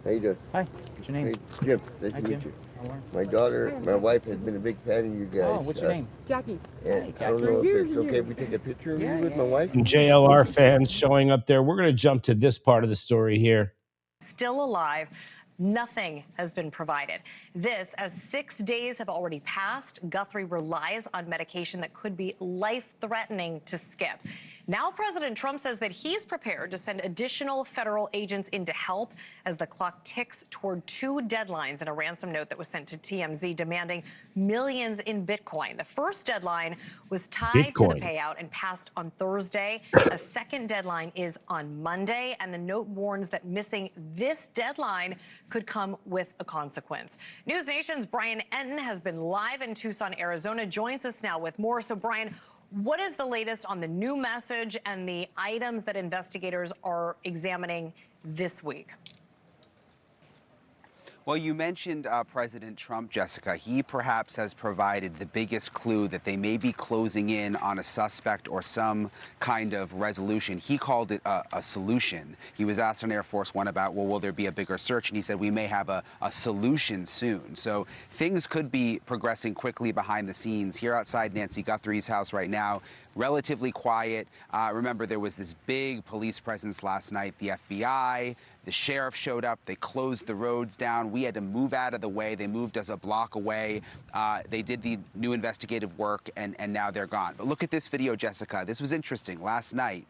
How you doing? Hi. What's your name? Hey, Jim. Nice Hi, to meet Jim. you. How are you? My daughter, my wife has been a big fan of you guys. Oh, what's your name? Jackie. And I don't know if it's okay if we take a picture of you with my wife. Some JLR fans showing up there. We're going to jump to this part of the story here. Still alive. Nothing has been provided. This, as 6 days have already passed, Guthrie relies on medication that could be life-threatening to skip. Now President Trump says that he's prepared to send additional federal agents in to help as the clock ticks toward 2 deadlines in a ransom note that was sent to TMZ demanding millions in Bitcoin. The first deadline was tied to the payout and passed on Thursday. A second deadline is on Monday, and the note warns that missing this deadline could come with a consequence. News Nation's Brian Enton has been live in Tucson, Arizona, joins us now with more. So, Brian, what is the latest on the new message and the items that investigators are examining this week? Well, you mentioned President Trump, Jessica. He perhaps has provided the biggest clue that they may be closing in on a suspect or some kind of resolution. He called it a solution. He was asked on Air Force One about, well, will there be a bigger search? And he said, we may have a solution soon. So things could be progressing quickly behind the scenes. Here outside Nancy Guthrie's house right now, relatively quiet. Remember, there was this big police presence last night. The FBI, the sheriff showed up. They closed the roads down. We had to move out of the way. They moved us a block away. They did the new investigative work, and now they're gone. But look at this video, Jessica. This was interesting. Last night,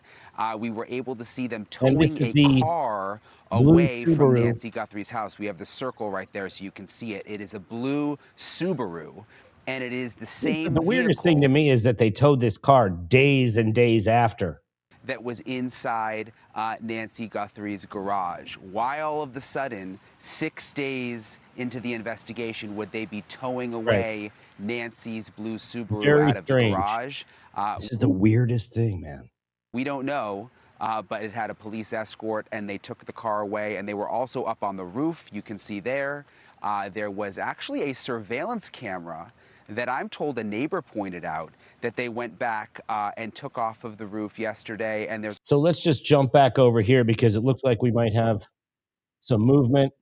we were able to see them towing a car away from Nancy Guthrie's house. We have the circle right there so you can see it. It is a blue Subaru. And it is the same The weirdest thing to me is that they towed this car days and days after. That was inside Nancy Guthrie's garage. Why all of a sudden, 6 days into the investigation, would they be towing away Nancy's blue Subaru out of the garage? This is the weirdest thing, man. We don't know, but it had a police escort, and they took the car away, and they were also up on the roof. You can see there. There was actually a surveillance camera that I'm told a neighbor pointed out that they went back and took off of the roof yesterday. And there's So let's just jump back over here because it looks like we might have some movement.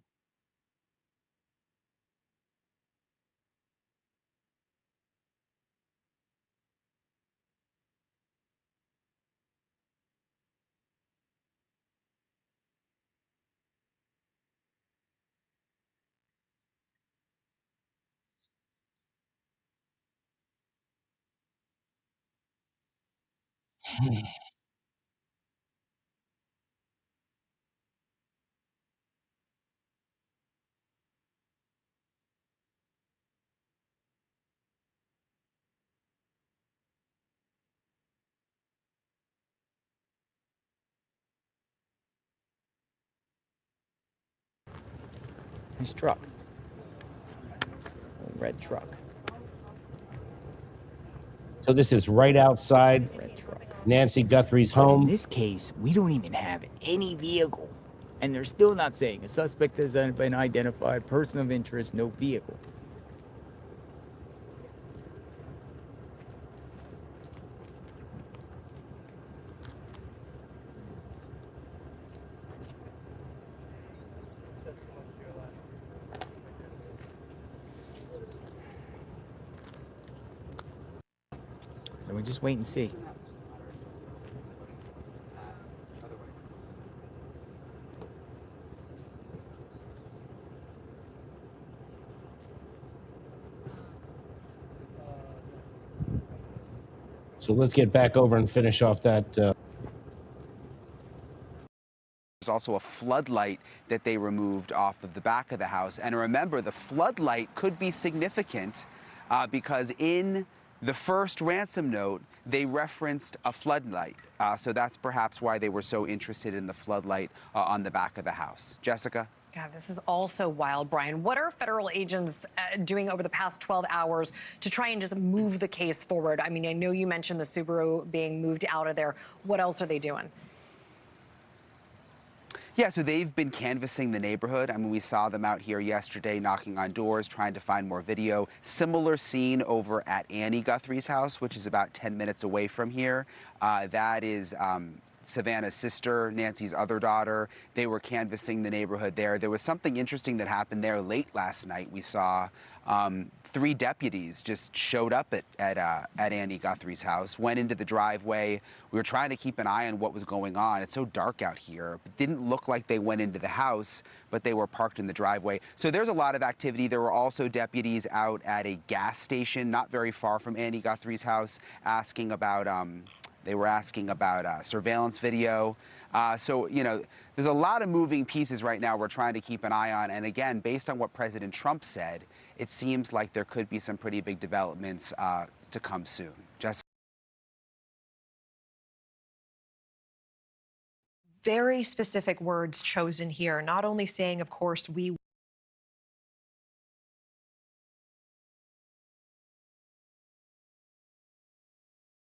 Nice truck. Red truck. So this is right outside Nancy Guthrie's But in home. this case, we don't even have any vehicle. And they're still not saying a suspect has been identified, person of interest, no vehicle. So we just wait and see. So let's get back over and finish off that. There's also a floodlight that they removed off of the back of the house. And remember, the floodlight could be significant because in the first ransom note, they referenced a floodlight. So that's perhaps why they were so interested in the floodlight on the back of the house. Jessica? God, this is also wild, Brian. What are federal agents doing over the past 12 hours to try and just move the case forward? I mean, I know you mentioned the Subaru being moved out of there. What else are they doing? Yeah, so they've been canvassing the neighborhood. I mean, we saw them out here yesterday knocking on doors, trying to find more video. Similar scene over at Annie Guthrie's house, which is about 10 minutes away from here. That is Savannah's sister, Nancy's other daughter. They were canvassing the neighborhood there. There was something interesting that happened there late last night. We saw 3 deputies just showed up at Annie Guthrie's house, went into the driveway. We were trying to keep an eye on what was going on. It's so dark out here. It didn't look like they went into the house, but they were parked in the driveway. So there's a lot of activity. There were also deputies out at a gas station not very far from Annie Guthrie's house asking about they were asking about surveillance video. So, you know, there's a lot of moving pieces right now we're trying to keep an eye on. And again, based on what President Trump said, it seems like there could be some pretty big developments to come soon. Jessica? Very specific words chosen here, not only saying, of course, we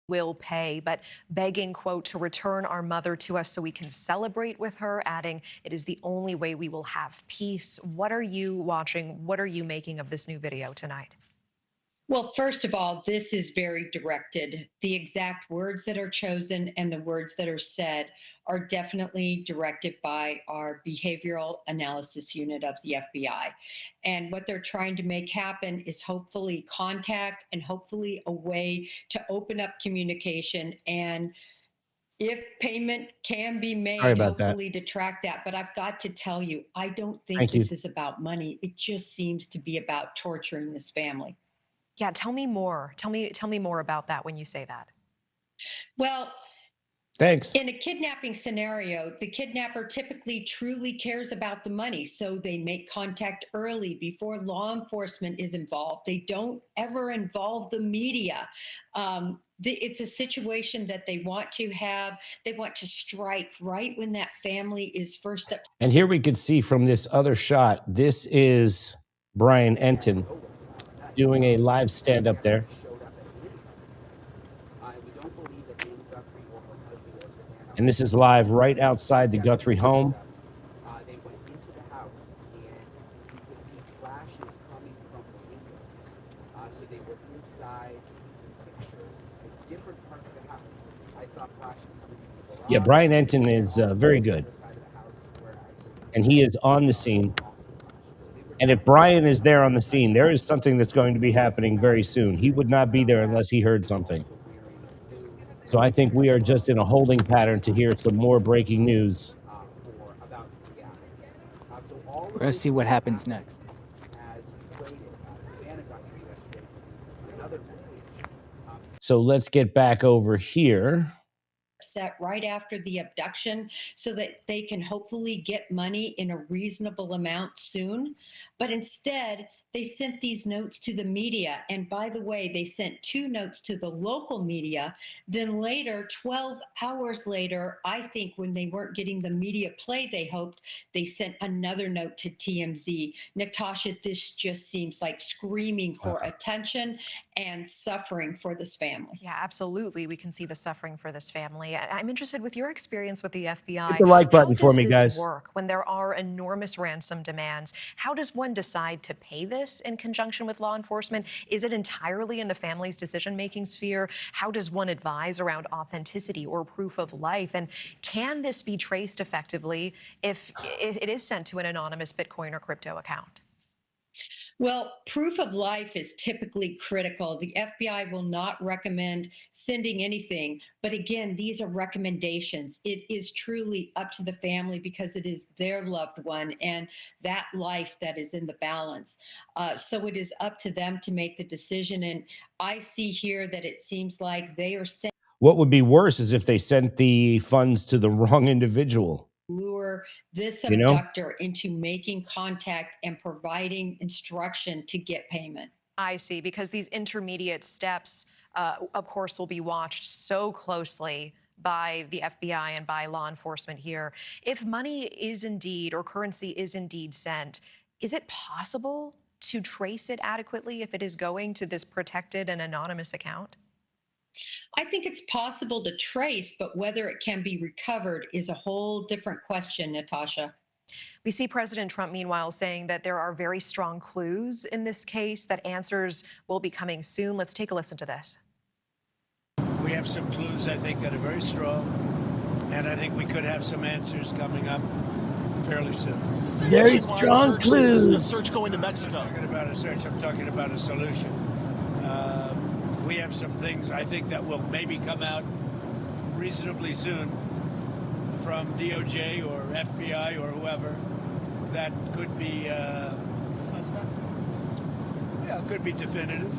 will pay, but begging, quote, to return our mother to us so we can celebrate with her, adding, it is the only way we will have peace. What are you watching? What are you making of this new video tonight? Well, first of all, this is very directed. The exact words that are chosen and the words that are said are definitely directed by our behavioral analysis unit of the FBI. And what they're trying to make happen is hopefully contact and hopefully a way to open up communication, and if payment can be made, hopefully to track that. But I've got to tell you, I don't think this is about money. It just seems to be about torturing this family. Yeah, tell me more. Tell me more about that when you say that. Well, thanks. In a kidnapping scenario, the kidnapper typically truly cares about the money, so they make contact early before law enforcement is involved. They don't ever involve the media. It's a situation that they want to have. They want to strike right when that family is first up. And here we could see from this other shot, this is Brian Enton doing a live stand-up there. And this is live right outside the Guthrie home. They went into the house and you could see flashes coming from the windows. So they were inside pictures at different parts of the house. I saw flashes coming from the garage. Yeah, Brian Enton is very good. And he is on the scene. And if Brian is there on the scene, there is something that's going to be happening very soon. He would not be there unless he heard something. So I think we are just in a holding pattern to hear some more breaking news. We're going to see what happens next. So let's get back over here. Set right after the abduction so that they can hopefully get money in a reasonable amount soon. But instead, They sent these notes to the media. And by the way, they sent 2 notes to the local media. Then later, 12 hours later, I think when they weren't getting the media play they hoped, they sent another note to TMZ. Natasha, this just seems like screaming for attention and suffering for this family. Yeah, absolutely. We can see the suffering for this family. I'm interested with your experience with the FBI. Hit the like button for me, How guys. does this work when there are enormous ransom demands? How does one decide to pay this in conjunction with law enforcement? Is it entirely in the family's decision-making sphere? How does one advise around authenticity or proof of life? And can this be traced effectively if it is sent to an anonymous Bitcoin or crypto account? Well, proof of life is typically critical. The FBI will not recommend sending anything. But again, these are recommendations. It is truly up to the family because it is their loved one and that life that is in the balance. So it is up to them to make the decision. And I see here that it seems like they are saying, What would be worse is if they sent the funds to the wrong individual. lure this You know? abductor into making contact and providing instruction to get payment. I see, because these intermediate steps, of course, will be watched so closely by the FBI and by law enforcement here. If money is indeed, or currency is indeed sent, is it possible to trace it adequately if it is going to this protected and anonymous account? I think it's possible to trace, but whether it can be recovered is a whole different question, Natasha. We see President Trump, meanwhile, saying that there are very strong clues in this case, that answers will be coming soon. Let's take a listen to this. We have some clues, I think, that are very strong, and I think we could have some answers coming up fairly soon. Very strong clues. Is this a search going to Mexico? I'm talking about a search. I'm talking about a solution. We have some things I think that will maybe come out reasonably soon from DOJ or FBI or whoever that could be suspect. Yeah, could be definitive.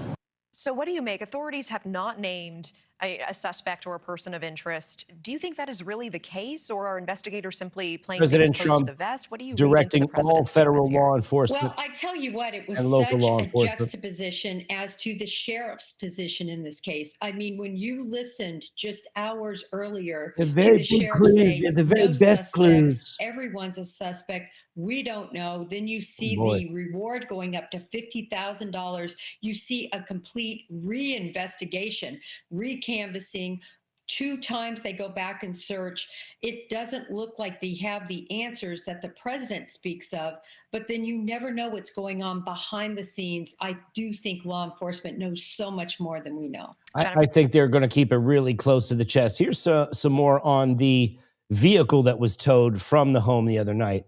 So what do you make? Authorities have not named a suspect or a person of interest. Do you think that is really the case, or are investigators simply playing President things close Trump to the vest? What do you directing read into the all president's federal statements here? law enforcement Well, I tell you what, it was and local such law a enforcement. juxtaposition as to the sheriff's position in this case. I mean, when you listened just hours earlier They're to very the big sheriff clues. say, They're the very no best suspects, clues. everyone's a suspect, we don't know. Then you see boy. the reward going up to $50,000. You see a complete reinvestigation, recanvassing. 2 times they go back and search. It doesn't look like they have the answers that the president speaks of, but then you never know what's going on behind the scenes. I do think law enforcement knows so much more than we know. I think they're going to keep it really close to the chest. Here's some more on the vehicle that was towed from the home the other night,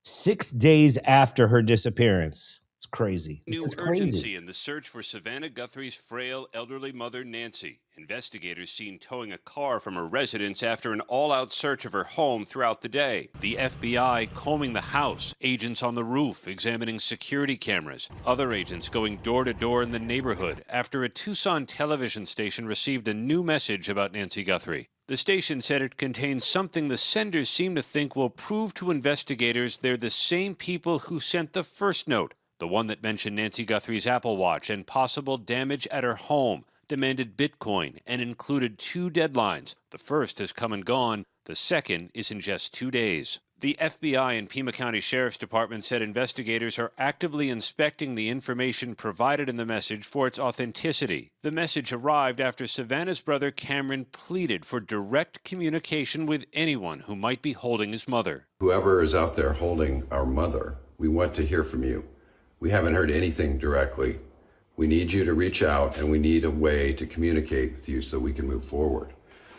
6 days after her disappearance. It's crazy. This New is crazy. urgency in the search for Savannah Guthrie's frail, elderly mother, Nancy. Investigators seen towing a car from her residence after an all-out search of her home throughout the day. The FBI combing the house, agents on the roof examining security cameras, other agents going door to door in the neighborhood after a Tucson television station received a new message about Nancy Guthrie. The station said it contains something the senders seem to think will prove to investigators they're the same people who sent the first note, the one that mentioned Nancy Guthrie's Apple Watch and possible damage at her home, demanded Bitcoin, and included 2 deadlines. The first has come and gone. The second is in just 2 days. The FBI and Pima County Sheriff's Department said investigators are actively inspecting the information provided in the message for its authenticity. The message arrived after Savannah's brother Cameron pleaded for direct communication with anyone who might be holding his mother. Whoever is out there holding our mother, we want to hear from you. We haven't heard anything directly. We need you to reach out, and we need a way to communicate with you so we can move forward.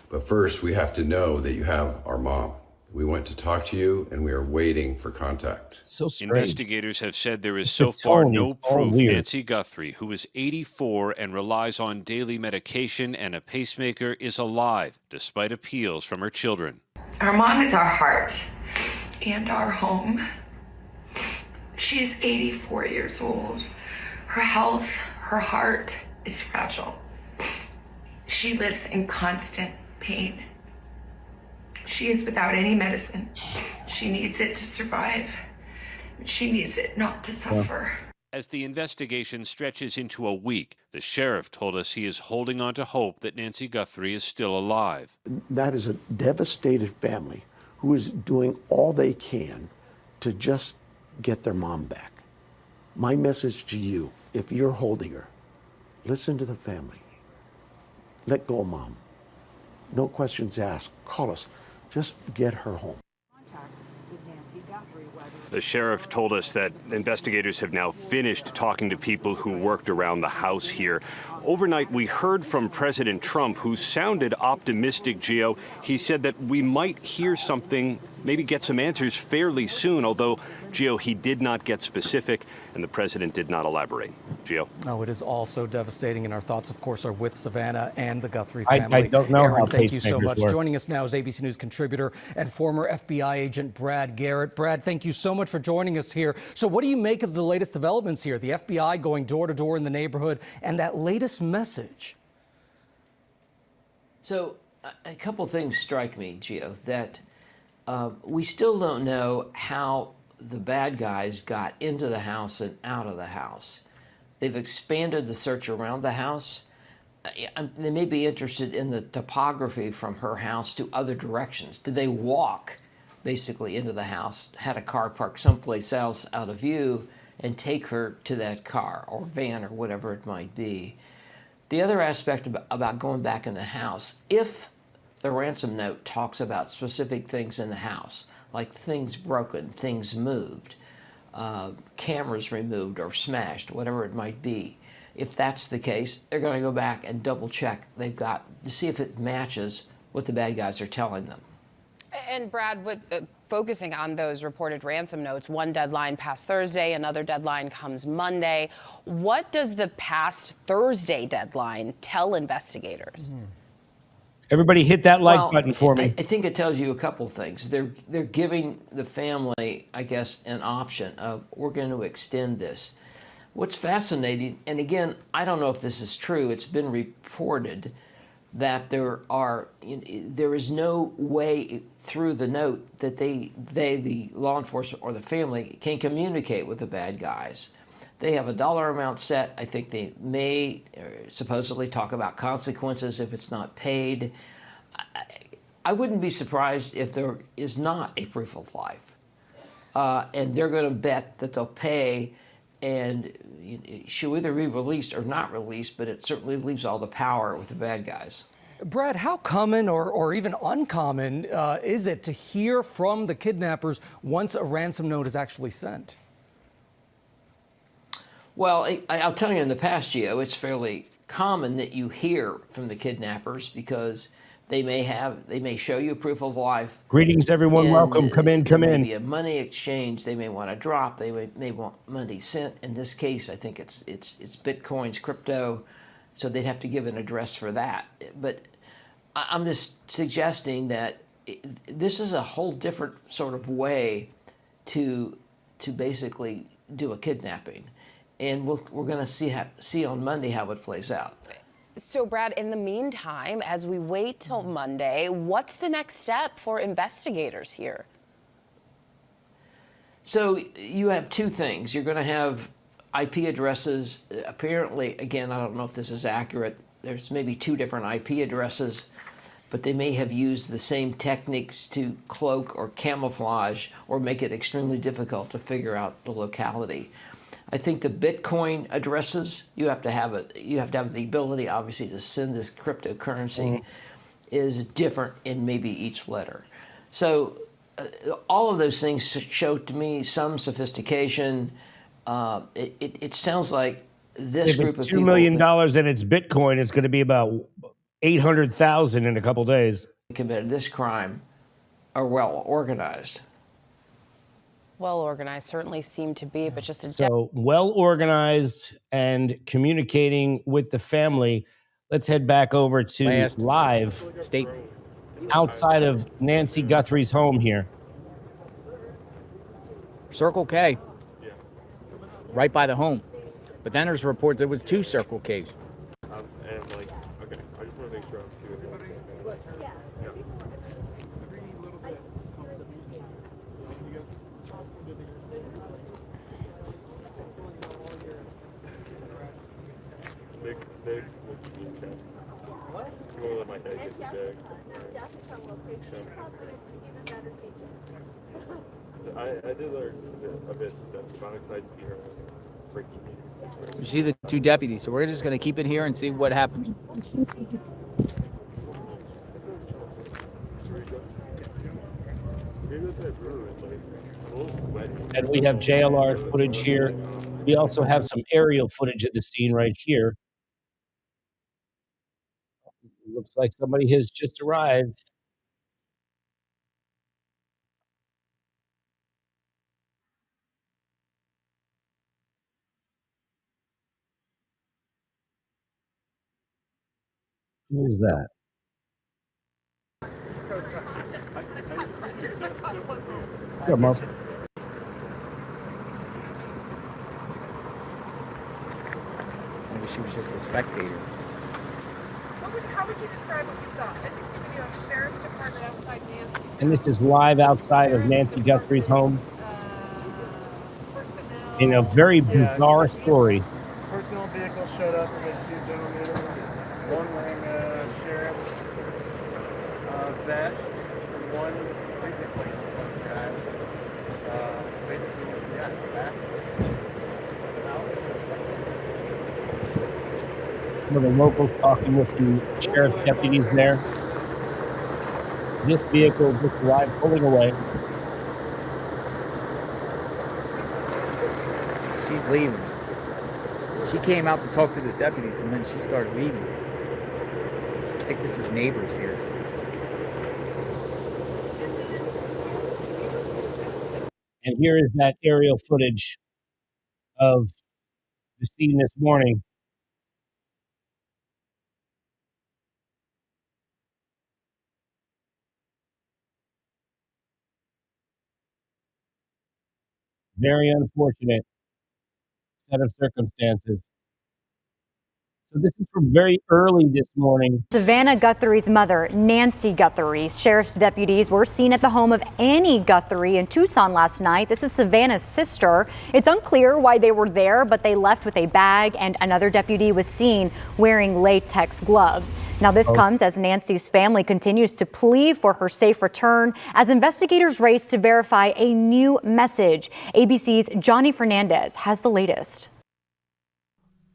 But first, we have to know that you have our mom. We want to talk to you, and we are waiting for contact. So strange. Investigators have said there is so The far tone no is all proof weird. Nancy Guthrie, who is 84 and relies on daily medication and a pacemaker, is alive, despite appeals from her children. Our mom is our heart and our home. She is 84 years old. Her health, her heart is fragile. She lives in constant pain. She is without any medicine. She needs it to survive. She needs it not to suffer. As the investigation stretches into a week, the sheriff told us he is holding on to hope that Nancy Guthrie is still alive. That is a devastated family who is doing all they can to just get their mom back. My message to you, if you're holding her, listen to the family. Let go of mom. No questions asked. Call us. Just get her home. The sheriff told us that investigators have now finished talking to people who worked around the house here. Overnight, we heard from President Trump, who sounded optimistic, Gio. He said that we might hear something, maybe get some answers fairly soon, although, Gio, he did not get specific, and the president did not elaborate. Gio? Oh, it is also devastating, and our thoughts, of course, are with Savannah and the Guthrie family. I don't know Aaron, how thank you so pacemakers much. work. Joining us now is ABC News contributor and former FBI agent Brad Garrett. Brad, thank you so much for joining us here. So what do you make of the latest developments here? The FBI going door to door in the neighborhood and that latest message. So a couple things strike me, Gio, that we still don't know how the bad guys got into the house and out of the house. They've expanded the search around the house. They may be interested in the topography from her house to other directions. Did they walk basically into the house, had a car parked someplace else out of view, and take her to that car or van or whatever it might be? The other aspect about going back in the house, if the ransom note talks about specific things in the house, like things broken, things moved, cameras removed or smashed, whatever it might be, if that's the case, they're going to go back and double check they've got to see if it matches what the bad guys are telling them. And Brad, with focusing on those reported ransom notes, one deadline passed Thursday, another deadline comes Monday. What does the past Thursday deadline tell investigators? Everybody hit that like button for me. I think it tells you a couple things. They're giving the family, I guess, an option of, we're going to extend this. What's fascinating, and again, I don't know if this is true, it's been reported that there is no way through the note that they, the law enforcement or the family, can communicate with the bad guys. They have a dollar amount set. I think they may supposedly talk about consequences if it's not paid. I wouldn't be surprised if there is not a proof of life. And they're going to bet that they'll pay, and she'll either be released or not released, but it certainly leaves all the power with the bad guys. Brad, how common or even uncommon is it to hear from the kidnappers once a ransom note is actually sent? Well, I'll tell you, in the past, Gio, it's fairly common that you hear from the kidnappers because they may show you proof of life. Greetings, everyone. Welcome. Come in. Come in. Maybe a money exchange. They may want to drop. They may want money sent. In this case, I think it's Bitcoins, crypto, so they'd have to give an address for that. But I'm just suggesting that this is a whole different sort of way to basically do a kidnapping. And we're going to see on Monday how it plays out. So, Brad, in the meantime, as we wait till Monday, what's the next step for investigators here? So you have two things. You're going to have IP addresses. Apparently, again, I don't know if this is accurate. There's maybe two different IP addresses, but they may have used the same techniques to cloak or camouflage or make it extremely difficult to figure out the locality. I think the Bitcoin addresses, you have to have the ability, obviously, to send this cryptocurrency is different in maybe each letter. So all of those things show to me some sophistication. It sounds like this group of people. $2 million and it's Bitcoin, it's going to be about 800,000 in a couple days. Committed this crime are well organized. Well organized, certainly seem to be, but just a So well organized and communicating with the family. Let's head back over to live state outside of Nancy Guthrie's home here. Circle K, right by the home. But then there's reports there was two Circle Ks. And like, okay, I just want to make sure I'm clear. big? Would you be okay? What? I'm gonna let my head get too big. I did learn a bit from Jessica, but I'm excited to see her breaking news situation. You see the two deputies, so we're just going to keep it here and see what happens. And we have JLR footage here. We also have some aerial footage of the scene right here. Looks like somebody has just arrived. Who is that? What's up, Mark? Maybe she was just a spectator. How would you describe what you saw? NBC video of Sheriff's Department outside Nancy's. And this is live outside of Nancy Guthrie's home. In a very bizarre story. Personal vehicle showed up with two gentlemen, one wearing a sheriff's vest, one basically, yeah, back. Some of the locals talking with the sheriff's deputies there. This vehicle just arrived pulling away. She's leaving. She came out to talk to the deputies, and then she started leaving. I think this is neighbors here. And here is that aerial footage of the scene this morning. Very unfortunate set of circumstances. So this is from very early this morning. Savannah Guthrie's mother, Nancy Guthrie. Sheriff's deputies were seen at the home of Annie Guthrie in Tucson last night. This is Savannah's sister. It's unclear why they were there, but they left with a bag, and another deputy was seen wearing latex gloves. Now, this comes as Nancy's family continues to plead for her safe return as investigators race to verify a new message. ABC's Johnny Fernandez has the latest.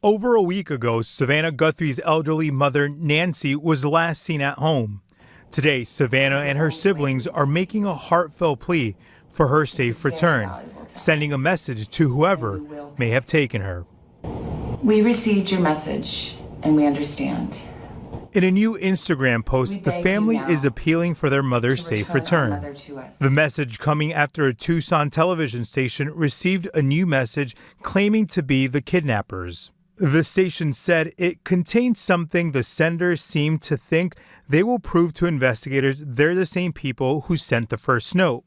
Over a week ago, Savannah Guthrie's elderly mother, Nancy, was last seen at home. Today, Savannah and her siblings are making a heartfelt plea for her safe return, sending a message to whoever may have taken her. We received your message, and we understand. In a new Instagram post, the family is appealing for their mother's safe return. The message coming after a Tucson television station received a new message claiming to be the kidnappers. The station said it contained something the senders seemed to think they will prove to investigators they're the same people who sent the first note.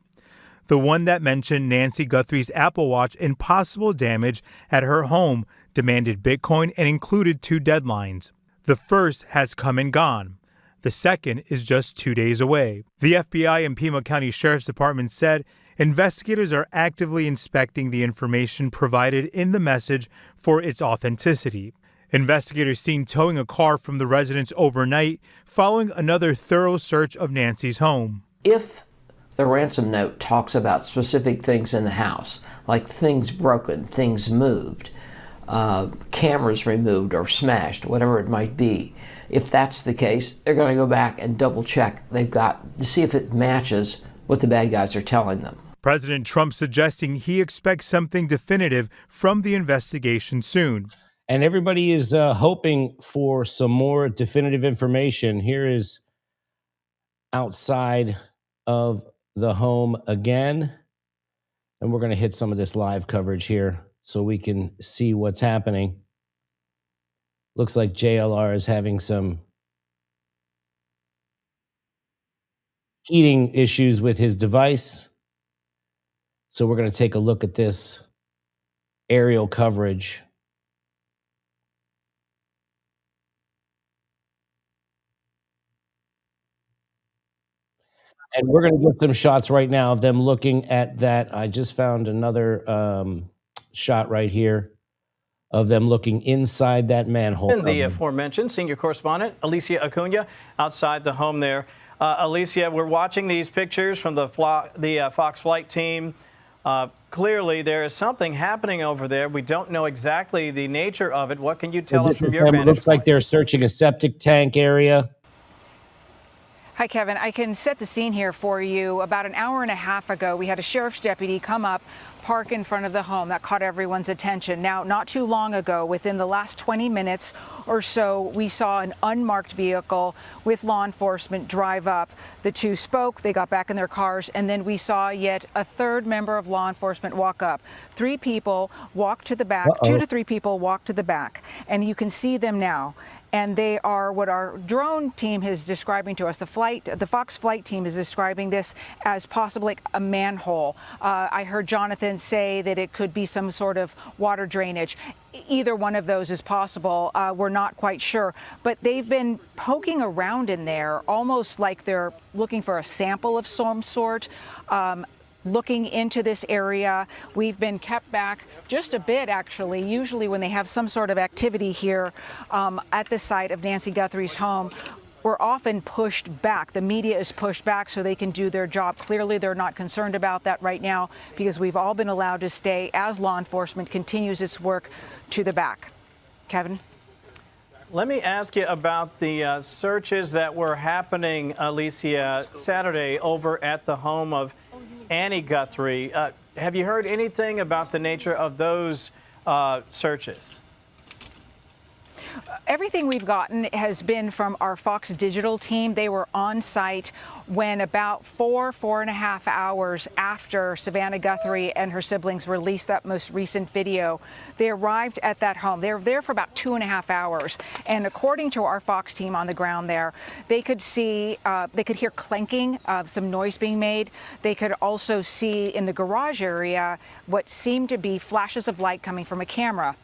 The one that mentioned Nancy Guthrie's Apple Watch and possible damage at her home demanded Bitcoin and included 2 deadlines. The first has come and gone. The second is just 2 days away. The FBI and Pima County Sheriff's Department said investigators are actively inspecting the information provided in the message for its authenticity. Investigators seen towing a car from the residence overnight following another thorough search of Nancy's home. If the ransom note talks about specific things in the house, like things broken, things moved, cameras removed or smashed, whatever it might be, if that's the case, they're going to go back and double check they've got to see if it matches what the bad guys are telling them. President Trump suggesting he expects something definitive from the investigation soon. And everybody is hoping for some more definitive information. Here is outside of the home again. And we're going to hit some of this live coverage here so we can see what's happening. Looks like JLR is having some heating issues with his device. So we're going to take a look at this aerial coverage. And we're going to get some shots right now of them looking at that. I just found another shot right here of them looking inside that manhole. And the aforementioned senior correspondent, Alicia Acuna, outside the home there. Alicia, we're watching these pictures from the Fox flight team. Clearly, there is something happening over there. We don't know exactly the nature of it. What can you tell us from your vantage point? It looks like they're searching a septic tank area. Hi, Kevin. I can set the scene here for you. About an hour and a half ago, we had a sheriff's deputy come up, park in front of the home. That caught everyone's attention. Now, not too long ago, within the last 20 minutes or so, we saw an unmarked vehicle with law enforcement drive up. The two spoke, they got back in their cars, and then we saw yet a third member of law enforcement walk up. 3 people walked to the back, 2 to 3 people walked to the back, and you can see them now. And they are what our drone team is describing to us. The Fox flight team is describing this as possibly a manhole. I heard Jonathan say that it could be some sort of water drainage. Either one of those is possible. We're not quite sure. But they've been poking around in there, almost like they're looking for a sample of some sort. Looking into this area. We've been kept back just a bit, actually. Usually when they have some sort of activity here at the site of Nancy Guthrie's home, we're often pushed back. The media is pushed back so they can do their job. Clearly, they're not concerned about that right now because we've all been allowed to stay as law enforcement continues its work to the back. Kevin? Let me ask you about the searches that were happening, Alicia, Saturday over at the home of Annie Guthrie. Have you heard anything about the nature of those searches? Everything we've gotten has been from our Fox Digital team. They were on site when about 4.5 hours after Savannah Guthrie and her siblings released that most recent video. They arrived at that home. They were there for about 2.5 hours. And according to our Fox team on the ground there, they could see, they could hear clanking, some noise being made. They could also see in the garage area what seemed to be flashes of light coming from a camera.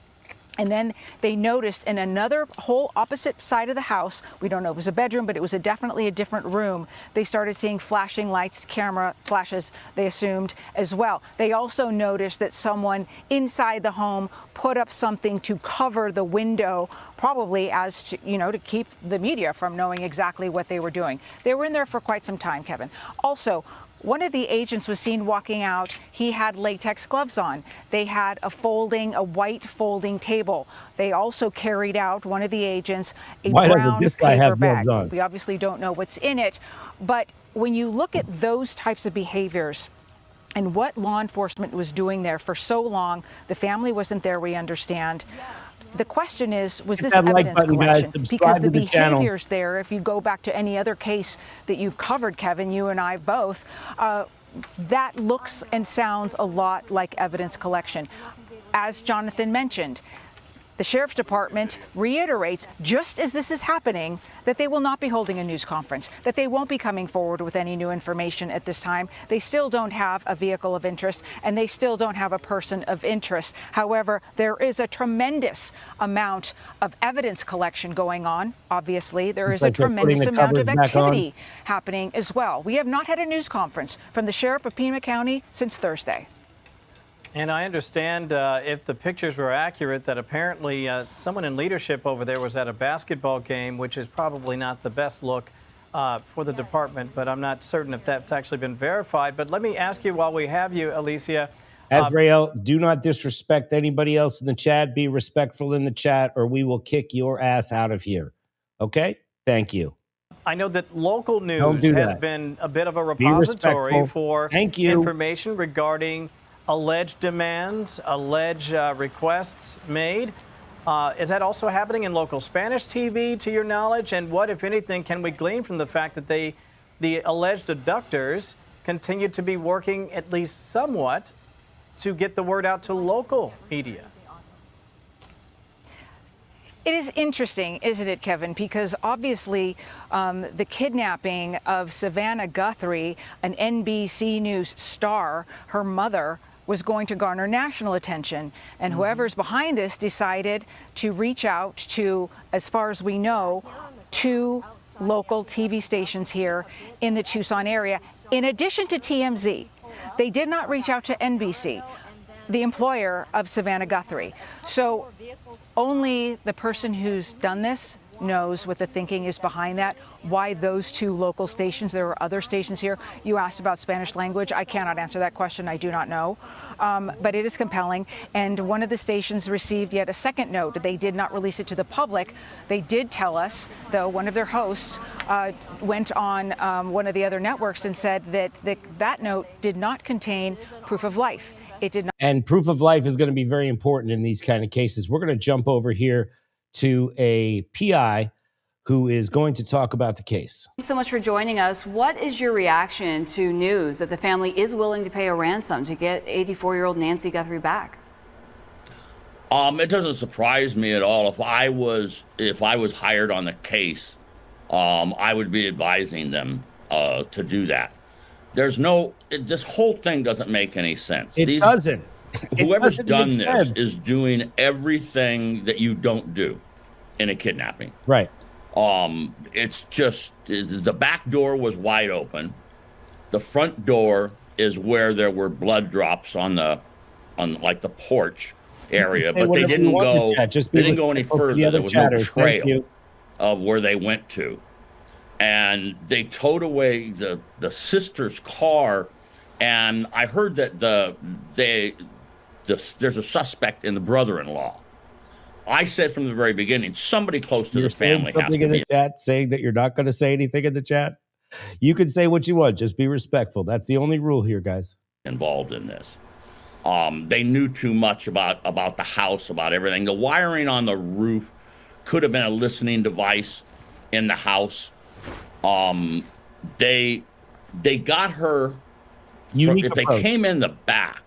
And then they noticed in another whole opposite side of the house, we don't know if it was a bedroom, but it was definitely a different room. They started seeing flashing lights, camera flashes, they assumed as well. They also noticed that someone inside the home put up something to cover the window, probably as to, to keep the media from knowing exactly what they were doing. They were in there for quite some time, Kevin. Also, one of the agents was seen walking out. He had latex gloves on. They had a white folding table. They also carried out, one of the agents, a brown paper bag. We obviously don't know what's in it, but when you look at those types of behaviors and what law enforcement was doing there for so long, the family wasn't there, we understand. The question is, was this evidence collection? Because the behaviors there, if you go back to any other case that you've covered, Kevin, you and I both, that looks and sounds a lot like evidence collection. As Jonathan mentioned, the Sheriff's Department reiterates, just as this is happening, that they will not be holding a news conference, that they won't be coming forward with any new information at this time. They still don't have a vehicle of interest, and they still don't have a person of interest. However, there is a tremendous amount of evidence collection going on. Obviously, there is a tremendous amount of activity happening as well. We have not had a news conference from the Sheriff of Pima County since Thursday. And I understand, if the pictures were accurate, that apparently someone in leadership over there was at a basketball game, which is probably not the best look for the department, but I'm not certain if that's actually been verified. But let me ask you while we have you, Alicia. Azrael, do not disrespect anybody else in the chat. Be respectful in the chat, or we will kick your ass out of here. Okay? Thank you. I know that local news has been a bit of a repository for information regarding alleged demands, alleged requests made. Is that also happening in local Spanish TV, to your knowledge? And what, if anything, can we glean from the fact that the alleged abductors continue to be working at least somewhat to get the word out to local media? It is interesting, isn't it, Kevin? Because obviously the kidnapping of Savannah Guthrie, an NBC News star, her mother, was going to garner national attention. And whoever's behind this decided to reach out to, as far as we know, 2 local TV stations here in the Tucson area, in addition to TMZ. They did not reach out to NBC. the employer of Savannah Guthrie. So only the person who's done this knows what the thinking is behind that, why those two local stations. There are other stations here. You asked about Spanish language. I cannot answer that question. I do not know. But it is compelling. And one of the stations received yet a second note. They did not release it to the public. They did tell us, though, one of their hosts went on one of the other networks and said that that note did not contain proof of life. It did not. And proof of life is going to be very important in these kind of cases. We're going to jump over here to a PI who is going to talk about the case. Thanks so much for joining us. What is your reaction to news that the family is willing to pay a ransom to get 84-year-old Nancy Guthrie back? It doesn't surprise me at all. If I was hired on the case, I would be advising them to do that. This whole thing doesn't make any sense. It doesn't. Whoever's done this is doing everything that you don't do in a kidnapping. Right. It's just the back door was wide open. The front door is where there were blood drops on like the porch area, but they didn't go. They didn't go any further. There was no trail of where they went to, and they towed away the sister's car. And I heard that there's a suspect in the brother-in-law. I said from the very beginning, somebody close to the family has to be in the chat saying that you're not going to say anything in the chat. You can say what you want, just be respectful. That's the only rule here, guys. Involved in this. They knew too much about the house, about everything. The wiring on the roof could have been a listening device in the house. They got her. If they came in the back,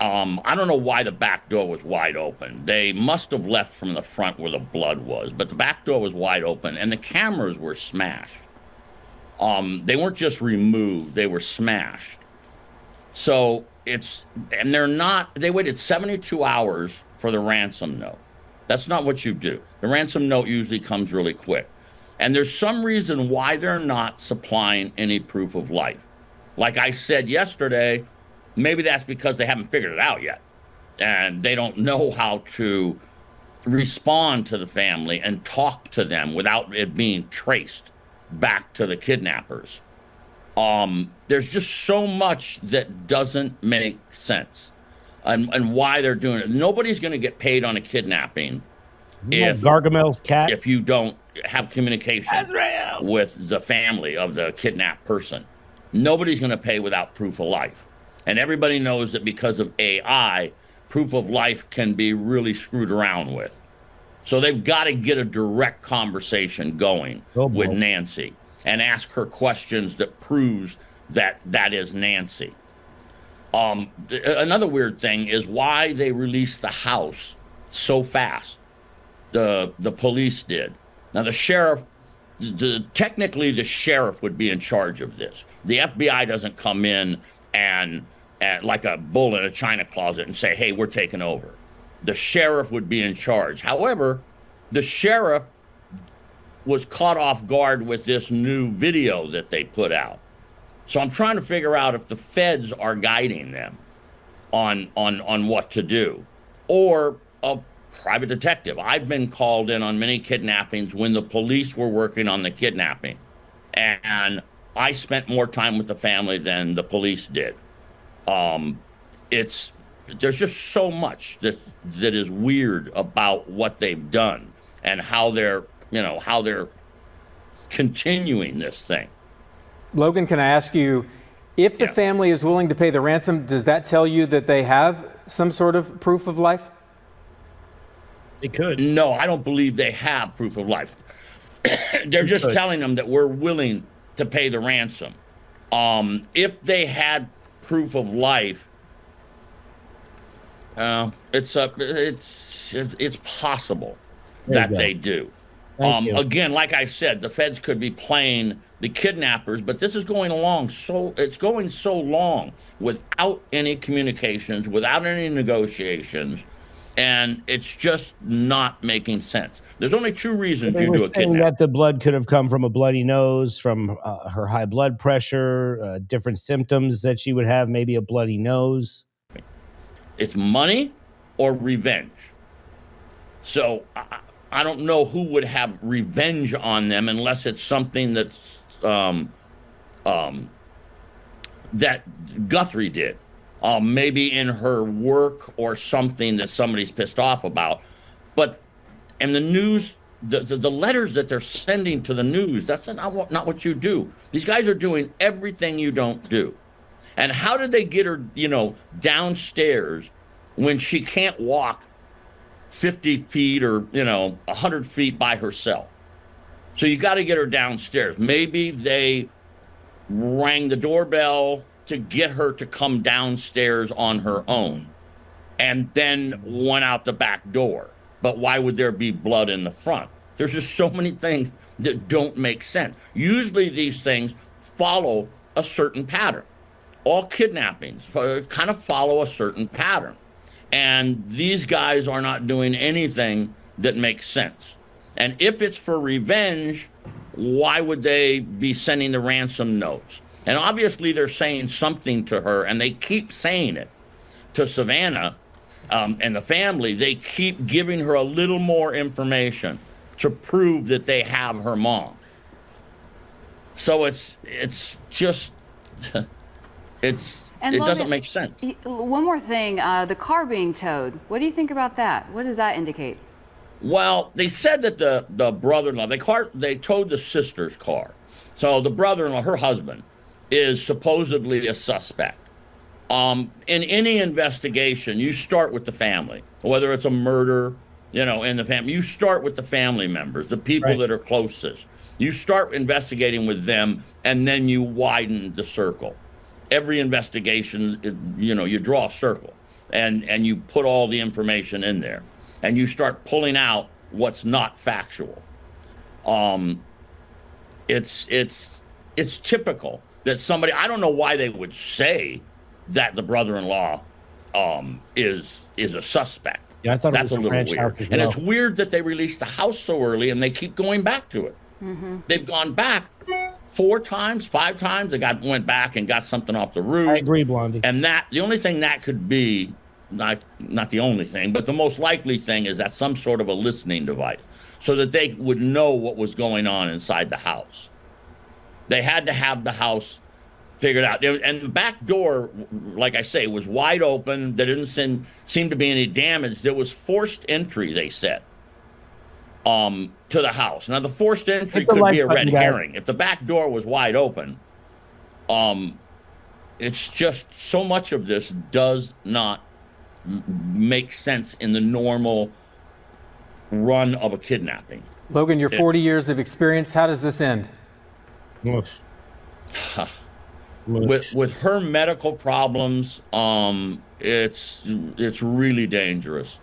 I don't know why the back door was wide open. They must have left from the front where the blood was, but the back door was wide open and the cameras were smashed. They weren't just removed, they were smashed. So they waited 72 hours for the ransom note. That's not what you do. The ransom note usually comes really quick. And there's some reason why they're not supplying any proof of life. Like I said yesterday, maybe that's because they haven't figured it out yet. And they don't know how to respond to the family and talk to them without it being traced back to the kidnappers. There's just so much that doesn't make sense and why they're doing it. Nobody's going to get paid on a kidnapping Gargamel's cat if you don't have communication with the family of the kidnapped person. Nobody's going to pay without proof of life. And everybody knows that because of AI, proof of life can be really screwed around with. So they've got to get a direct conversation going with Nancy and ask her questions that proves that that is Nancy. Another weird thing is why they released the house so fast. The police did. Now the sheriff, technically the sheriff would be in charge of this. The FBI doesn't come in and like a bull in a china closet and say, hey, we're taking over. The sheriff would be in charge. However, the sheriff was caught off guard with this new video that they put out. So I'm trying to figure out if the feds are guiding them on what to do, or a private detective. I've been called in on many kidnappings when the police were working on the kidnapping, and I spent more time with the family than the police did. There's just so much that is weird about what they've done and how they're continuing this thing. Logan, can I ask you, if the family is willing to pay the ransom, does that tell you that they have some sort of proof of life? They could. No, I don't believe they have proof of life. They're just telling them that we're willing to pay the ransom. If they had proof of life, it's possible that they do. Again, like I said, the feds could be playing the kidnappers, but this is going so long without any communications, without any negotiations, and it's just not making sense. There's only two reasons you do a kidnapping. That the blood could have come from a bloody nose, from her high blood pressure, different symptoms that she would have, maybe a bloody nose. It's money or revenge. So I don't know who would have revenge on them unless it's something that's that Guthrie did. Maybe in her work or something that somebody's pissed off about. And the news, the letters that they're sending to the news, that's not what you do. These guys are doing everything you don't do. And how did they get her, downstairs when she can't walk 50 feet or, 100 feet by herself? So you got to get her downstairs. Maybe they rang the doorbell to get her to come downstairs on her own and then went out the back door. But why would there be blood in the front? There's just so many things that don't make sense. Usually these things follow a certain pattern. All kidnappings kind of follow a certain pattern. And these guys are not doing anything that makes sense. And if it's for revenge, why would they be sending the ransom notes? And obviously they're saying something to her, and they keep saying it to Savannah and the family. They keep giving her a little more information to prove that they have her mom. So it doesn't make sense. One more thing, the car being towed. What do you think about that? What does that indicate? Well, they said that the brother-in-law, they towed the sister's car. So the brother-in-law, her husband, is supposedly a suspect. In any investigation, you start with the family, whether it's a murder, in the family. You start with the family members, the people that are closest. You start investigating with them, and then you widen the circle. Every investigation, you draw a circle, and you put all the information in there, and you start pulling out what's not factual. It's typical that somebody, I don't know why they would say that the brother-in-law is a suspect. Yeah, I thought that's it was a little weird. Well. And it's weird that they released the house so early and they keep going back to it. Mm-hmm. They've gone back 4 times, 5 times. They went back and got something off the roof. I agree, Blondie. And the only thing that could be, not the only thing, but the most likely thing is that some sort of a listening device so that they would know what was going on inside the house. They had to have the house figured out. And the back door, like I say, was wide open. There didn't seem to be any damage. There was forced entry, they said, to the house. Now, the forced entry could be a red herring. If the back door was wide open, it's just so much of this does not make sense in the normal run of a kidnapping. Logan, your 40 years of experience, how does this end? With her medical problems, it's really dangerous.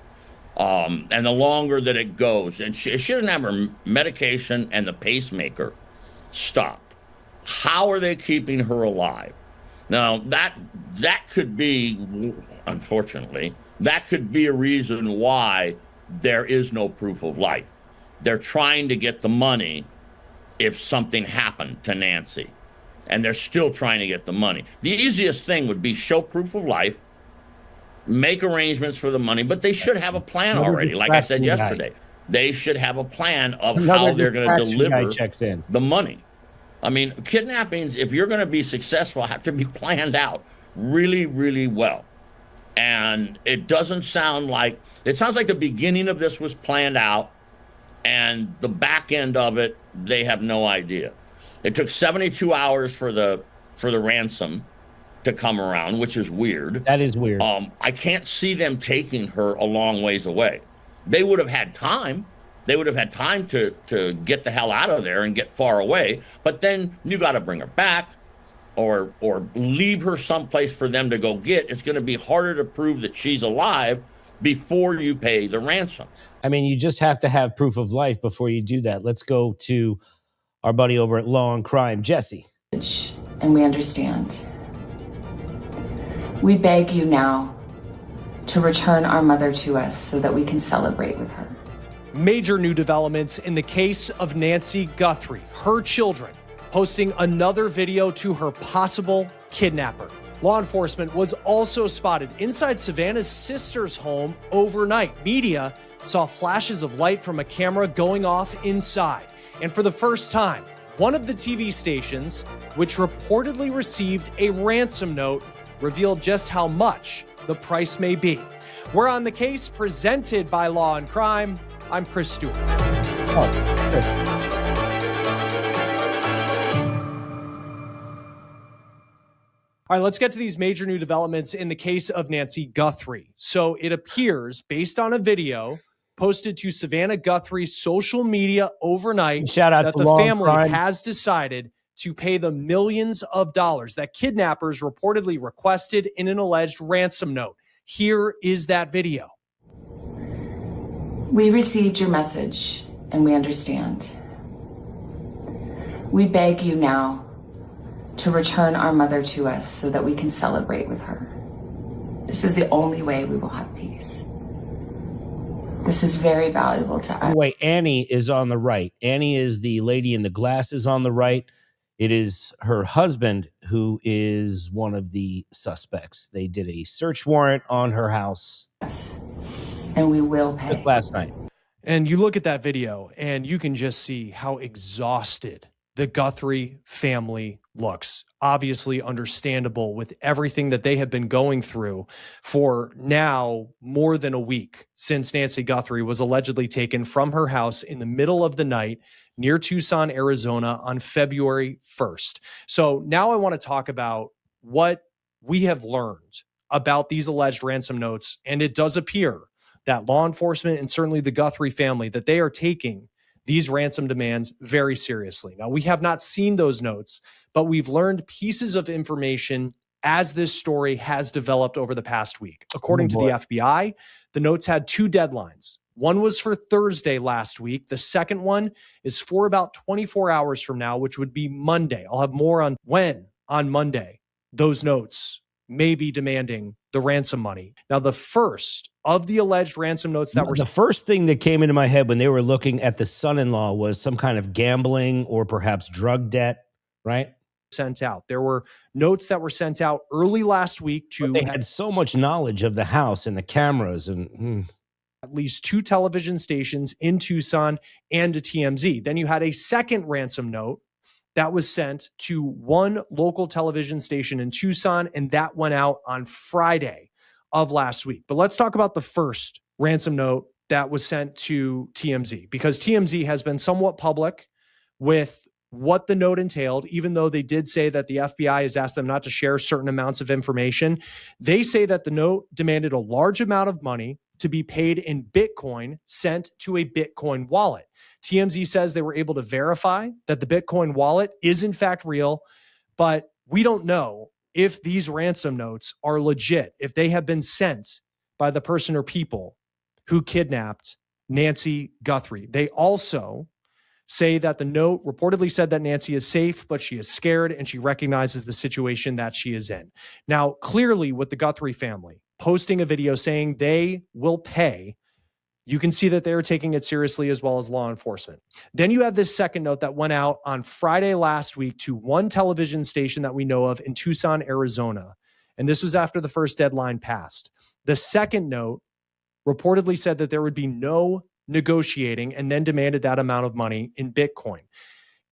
And the longer that it goes, and she doesn't have her medication and the pacemaker stopped. How are they keeping her alive? Now, that could be, unfortunately, that could be a reason why there is no proof of life. They're trying to get the money if something happened to Nancy. And they're still trying to get the money. The easiest thing would be show proof of life, make arrangements for the money, but they should have a plan already. Like I said yesterday, they should have a plan of how they're going to deliver the money. I mean, kidnappings, if you're going to be successful, have to be planned out really, really well. And it doesn't sound like, it sounds like the beginning of this was planned out, and the back end of it, they have no idea. It took 72 hours for the ransom to come around, which is weird. That is weird. I can't see them taking her a long ways away. They would have had time. They would have had time to get the hell out of there and get far away. But then you got to bring her back or leave her someplace for them to go get. It's going to be harder to prove that she's alive before you pay the ransom. I mean, you just have to have proof of life before you do that. Let's go to our buddy over at Law and Crime, Jesse. And we understand. We beg you now to return our mother to us so that we can celebrate with her. Major new developments in the case of Nancy Guthrie, her children posting another video to her possible kidnapper. Law enforcement was also spotted inside Savannah's sister's home overnight. Media saw flashes of light from a camera going off inside. And for the first time, one of the TV stations, which reportedly received a ransom note, revealed just how much the price may be. We're on the case presented by Law and Crime. I'm Chris Stewart. All right, let's get to these major new developments in the case of Nancy Guthrie. So it appears, based on a video posted to Savannah Guthrie's social media overnight, Shout out that to the Law and family Crime. has decided to pay the millions of dollars that kidnappers reportedly requested in an alleged ransom note. Here is that video. We received your message and we understand. We beg you now to return our mother to us so that we can celebrate with her. This is the only way we will have peace. This is very valuable to us. Wait, Annie is on the right. Annie is the lady in the glasses on the right. It is her husband who is one of the suspects. They did a search warrant on her house. And we will pay. Just last night. And you look at that video and you can just see how exhausted the Guthrie family looks. Obviously understandable with everything that they have been going through for now more than a week since Nancy Guthrie was allegedly taken from her house in the middle of the night near Tucson, Arizona on February 1st. So now I want to talk about what we have learned about these alleged ransom notes. And it does appear that law enforcement and certainly the Guthrie family, that they are taking these ransom demands very seriously. Now, we have not seen those notes, but we've learned pieces of information as this story has developed over the past week. According to the FBI, the notes had two deadlines. One was for Thursday last week. The second one is for about 24 hours from now, which would be Monday. I'll have more on when on Monday those notes may be demanding the ransom money. Now, the first of the alleged ransom notes that were... The first thing that came into my head when they were looking at the son-in-law was some kind of gambling or perhaps drug debt, right? Sent out. There were notes that were sent out early last week to... But they had so much knowledge of the house and the cameras and... At least two television stations in Tucson and to TMZ. Then you had a second ransom note that was sent to one local television station in Tucson, and that went out on Friday of last week. But let's talk about the first ransom note that was sent to TMZ, because TMZ has been somewhat public with what the note entailed, even though they did say that the FBI has asked them not to share certain amounts of information. They say that the note demanded a large amount of money to be paid in Bitcoin sent to a Bitcoin wallet. TMZ says they were able to verify that the Bitcoin wallet is in fact real, but we don't know if these ransom notes are legit, if they have been sent by the person or people who kidnapped Nancy Guthrie. They also say that the note reportedly said that Nancy is safe, but she is scared and she recognizes the situation that she is in. Now, clearly with the Guthrie family posting a video saying they will pay, you can see that they're taking it seriously as well as law enforcement. Then you have this second note that went out on Friday last week to one television station that we know of in Tucson, Arizona. And this was after the first deadline passed. The second note reportedly said that there would be no negotiating and then demanded that amount of money in Bitcoin.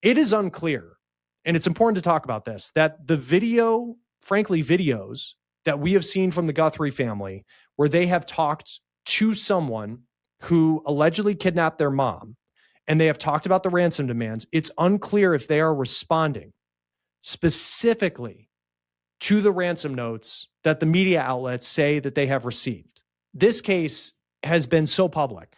It is unclear, and it's important to talk about this, that the video, frankly, videos that we have seen from the Guthrie family where they have talked to someone who allegedly kidnapped their mom and they have talked about the ransom demands, it's unclear if they are responding specifically to the ransom notes that the media outlets say that they have received. This case has been so public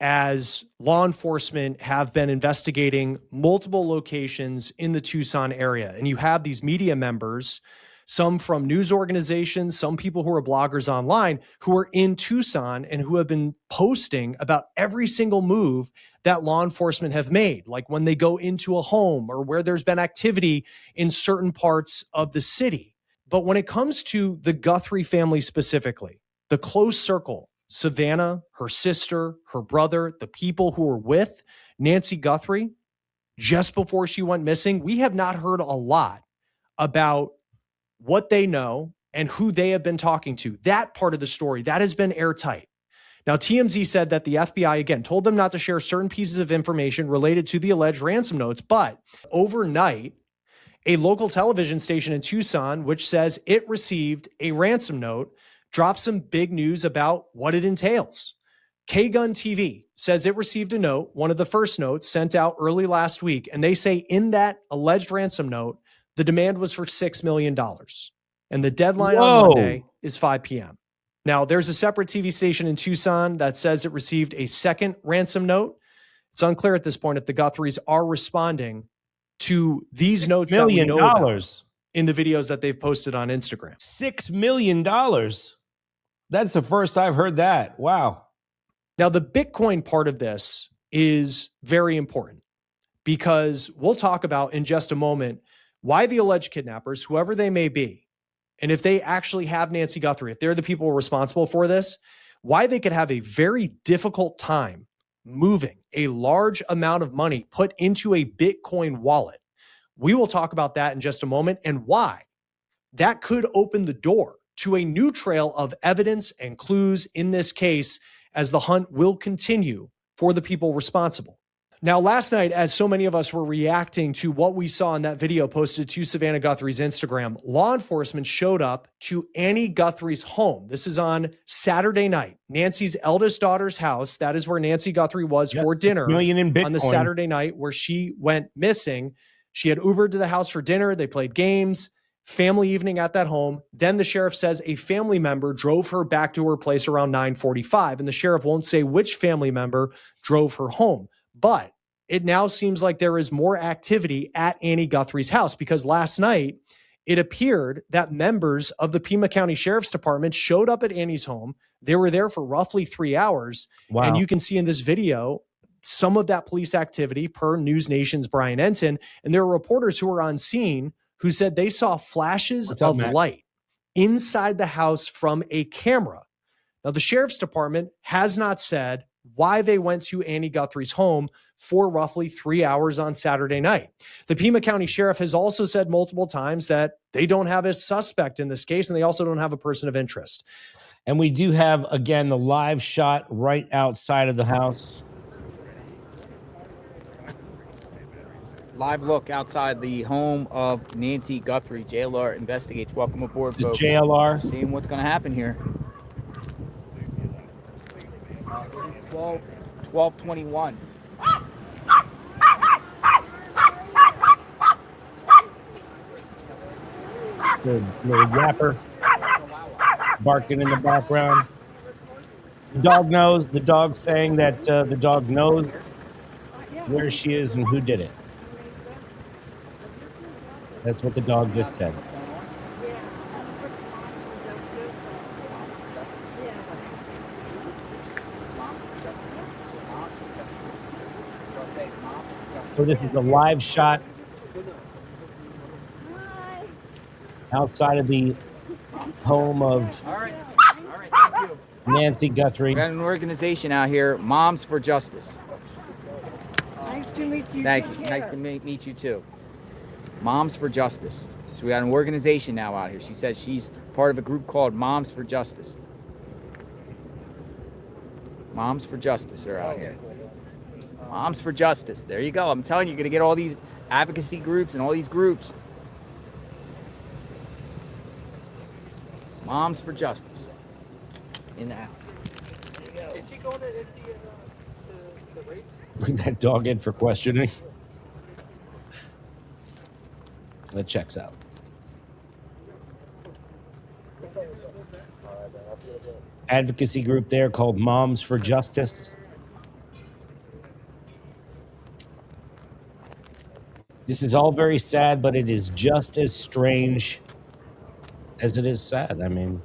as law enforcement have been investigating multiple locations in the Tucson area. And you have these media members, some from news organizations, some people who are bloggers online who are in Tucson and who have been posting about every single move that law enforcement have made, like when they go into a home or where there's been activity in certain parts of the city. But when it comes to the Guthrie family specifically, the close circle, Savannah, her sister, her brother, the people who were with Nancy Guthrie just before she went missing, we have not heard a lot about what they know and who they have been talking to. That part of the story, that has been airtight. Now, TMZ said that the FBI, again, told them not to share certain pieces of information related to the alleged ransom notes, but overnight, a local television station in Tucson, which says it received a ransom note, dropped some big news about what it entails. K-Gun TV says it received a note, one of the first notes sent out early last week, and they say in that alleged ransom note, the demand was for $6 million. And the deadline on Monday is 5 p.m. Now, there's a separate TV station in Tucson that says it received a second ransom note. It's unclear at this point if the Guthries are responding to these notes that we know about in the videos that they've posted on Instagram. $6 million. That's the first I've heard that. Wow. Now, the Bitcoin part of this is very important because we'll talk about in just a moment why the alleged kidnappers, whoever they may be, and if they actually have Nancy Guthrie, if they're the people responsible for this, why they could have a very difficult time moving a large amount of money put into a Bitcoin wallet. We will talk about that in just a moment and why that could open the door to a new trail of evidence and clues in this case as the hunt will continue for the people responsible. Now, last night, as so many of us were reacting to what we saw in that video posted to Savannah Guthrie's Instagram, law enforcement showed up to Annie Guthrie's home. This is on Saturday night, Nancy's eldest daughter's house. That is where Nancy Guthrie was for dinner on the Saturday night where she went missing. She had Ubered to the house for dinner. They played games, family evening at that home. Then the sheriff says a family member drove her back to her place around 9:45, and the sheriff won't say which family member drove her home. But it now seems like there is more activity at Annie Guthrie's house because last night it appeared that members of the Pima County Sheriff's Department showed up at Annie's home. They were there for roughly 3 hours. Wow. And you can see in this video some of that police activity per News Nation's Brian Enton. And there are reporters who were on scene who said they saw flashes of light inside the house from a camera. Now, the Sheriff's Department has not said why they went to Annie Guthrie's home for roughly 3 hours on Saturday night. The Pima County Sheriff has also said multiple times that they don't have a suspect in this case, and they also don't have a person of interest. And we do have, again, the live shot right outside of the house. Live look outside the home of Nancy Guthrie. JLR investigates. Welcome aboard, This is folks. JLR. Seeing what's going to happen here. 12:21. The little yapper barking in the background. The dog knows. The dog saying that the dog knows where she is and who did it. That's what the dog just said. So this is a live shot outside of the home of Nancy Guthrie. We got an organization out here, Moms for Justice. Nice to meet you. Thank you. Nice to meet you too. Moms for Justice. So we got an organization now out here. She says she's part of a group called Moms for Justice. Moms for Justice are out here. Moms for Justice. There you go. I'm telling you, you're going to get all these advocacy groups and all these groups. Moms for Justice in the house. Is he going to the race? Bring that dog in for questioning. That checks out. Advocacy group there called Moms for Justice. This is all very sad, but it is just as strange as it is sad. I mean,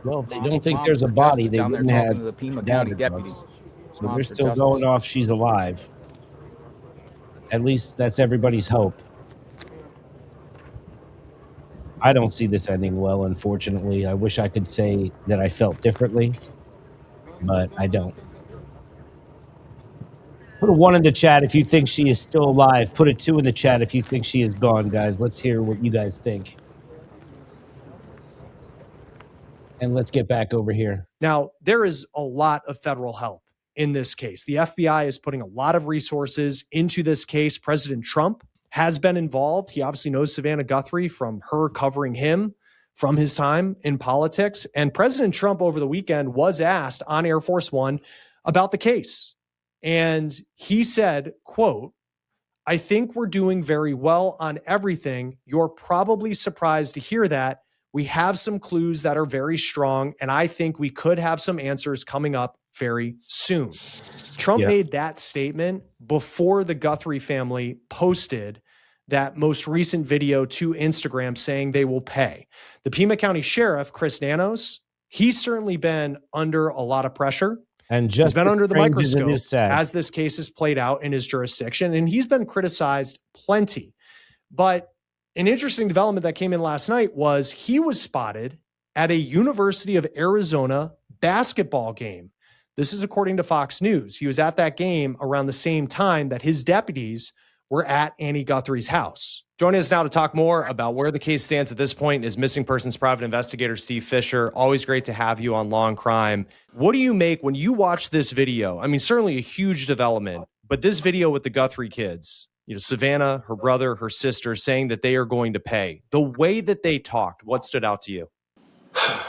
well, if they don't think there's a body, they wouldn't have the Pima down County the deputies. drugs. So they're still going off she's alive. At least that's everybody's hope. I don't see this ending well, unfortunately. I wish I could say that I felt differently, but I don't. Put a 1 in the chat if you think she is still alive. Put a 2 in the chat if you think she is gone, guys. Let's hear what you guys think. And let's get back over here. Now, there is a lot of federal help in this case. The FBI is putting a lot of resources into this case. President Trump has been involved. He obviously knows Savannah Guthrie from her covering him from his time in politics. And President Trump over the weekend was asked on Air Force One about the case. And he said, quote, "I think we're doing very well on everything. You're probably surprised to hear that. We have some clues that are very strong, and I think we could have some answers coming up very soon." Trump made that statement before the Guthrie family posted that most recent video to Instagram saying they will pay. The Pima County Sheriff, Chris Nanos, he's certainly been under a lot of pressure. And he's been under the microscope sad. as this case is played out in his jurisdiction, and he's been criticized plenty. But an interesting development that came in last night was he was spotted at a University of Arizona basketball game. This is according to Fox News. He was at that game around the same time that his deputies were at Annie Guthrie's house. Joining us now to talk more about where the case stands at this point is missing persons private investigator Steve Fisher. Always great to have you on Law and Crime. What do you make when you watch this video? I mean, certainly a huge development, but this video with the Guthrie kids, you know, Savannah, her brother, her sister, saying that they are going to pay. The way that they talked, what stood out to you?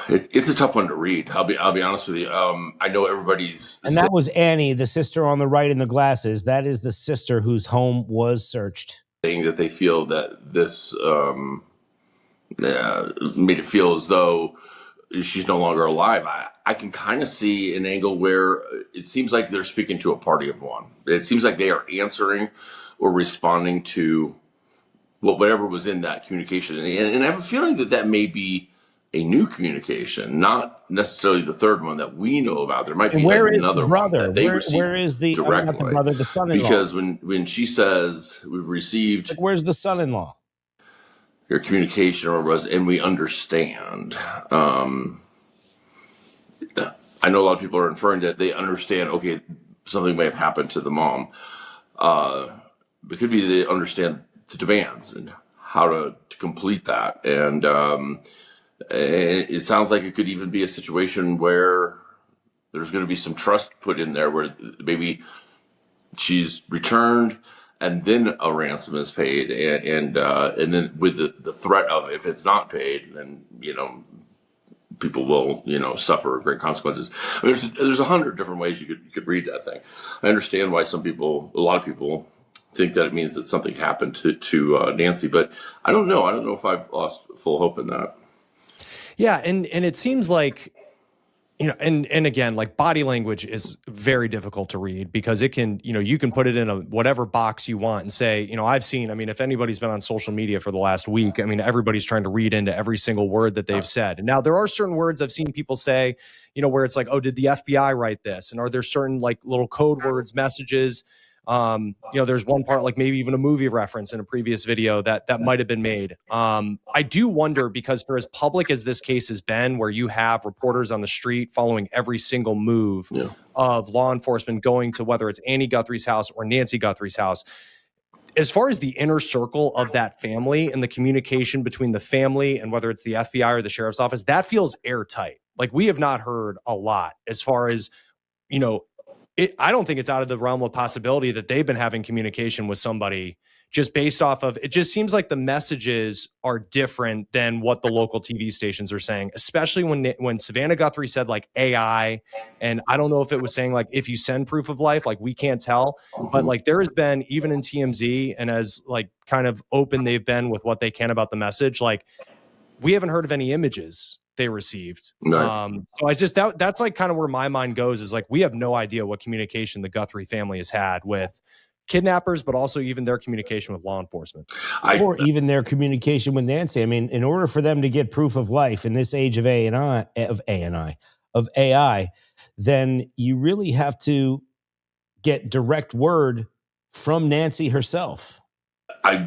It's a tough one to read. I'll be honest with you. I know everybody's. And that was Annie, the sister on the right in the glasses. That is the sister whose home was searched. Saying that they feel that this made it feel as though she's no longer alive. I can kind of see an angle where it seems like they're speaking to a party of one. It seems like they are answering or responding to whatever was in that communication. And I have a feeling that that may be a new communication, not necessarily the third one that we know about. There might be another one that they received where is the directly. not the brother, the son-in-law? Because when she says we've received, where's the son-in-law? Your communication was, and we understand. I know a lot of people are inferring that they understand. Okay, something may have happened to the mom. It could be they understand the demands and how to complete that, and it sounds like it could even be a situation where there's going to be some trust put in there where maybe she's returned and then a ransom is paid, and then with the threat of if it's not paid, then people will suffer great consequences. I mean, there's 100 different ways you could read that thing. I understand why a lot of people think that it means that something happened to Nancy, but I don't know. I don't know if I've lost full hope in that. Yeah, and it seems like, and again, like body language is very difficult to read because it can, you can put it in whatever box you want and say, if anybody's been on social media for the last week, everybody's trying to read into every single word that they've said. And now there are certain words I've seen people say, where it's like, oh, did the FBI write this? And are there certain like little code words, messages? There's one part, like maybe even a movie reference in a previous video that might've been made. I do wonder, because for as public as this case has been, where you have reporters on the street following every single move of law enforcement going to whether it's Annie Guthrie's house or Nancy Guthrie's house, as far as the inner circle of that family and the communication between the family and whether it's the FBI or the sheriff's office, that feels airtight. Like we have not heard a lot as far as, I don't think it's out of the realm of possibility that they've been having communication with somebody just based off of, it just seems like the messages are different than what the local TV stations are saying, especially when Savannah Guthrie said like AI, and I don't know if it was saying like, if you send proof of life, like we can't tell, but like there has been, even in TMZ and as like kind of open they've been with what they can about the message, like we haven't heard of any images they received. No. So I just, that's like kind of where my mind goes, is like, we have no idea what communication the Guthrie family has had with kidnappers, but also even their communication with law enforcement. Or even their communication with Nancy. I mean, in order for them to get proof of life in this age of AI, then you really have to get direct word from Nancy herself. I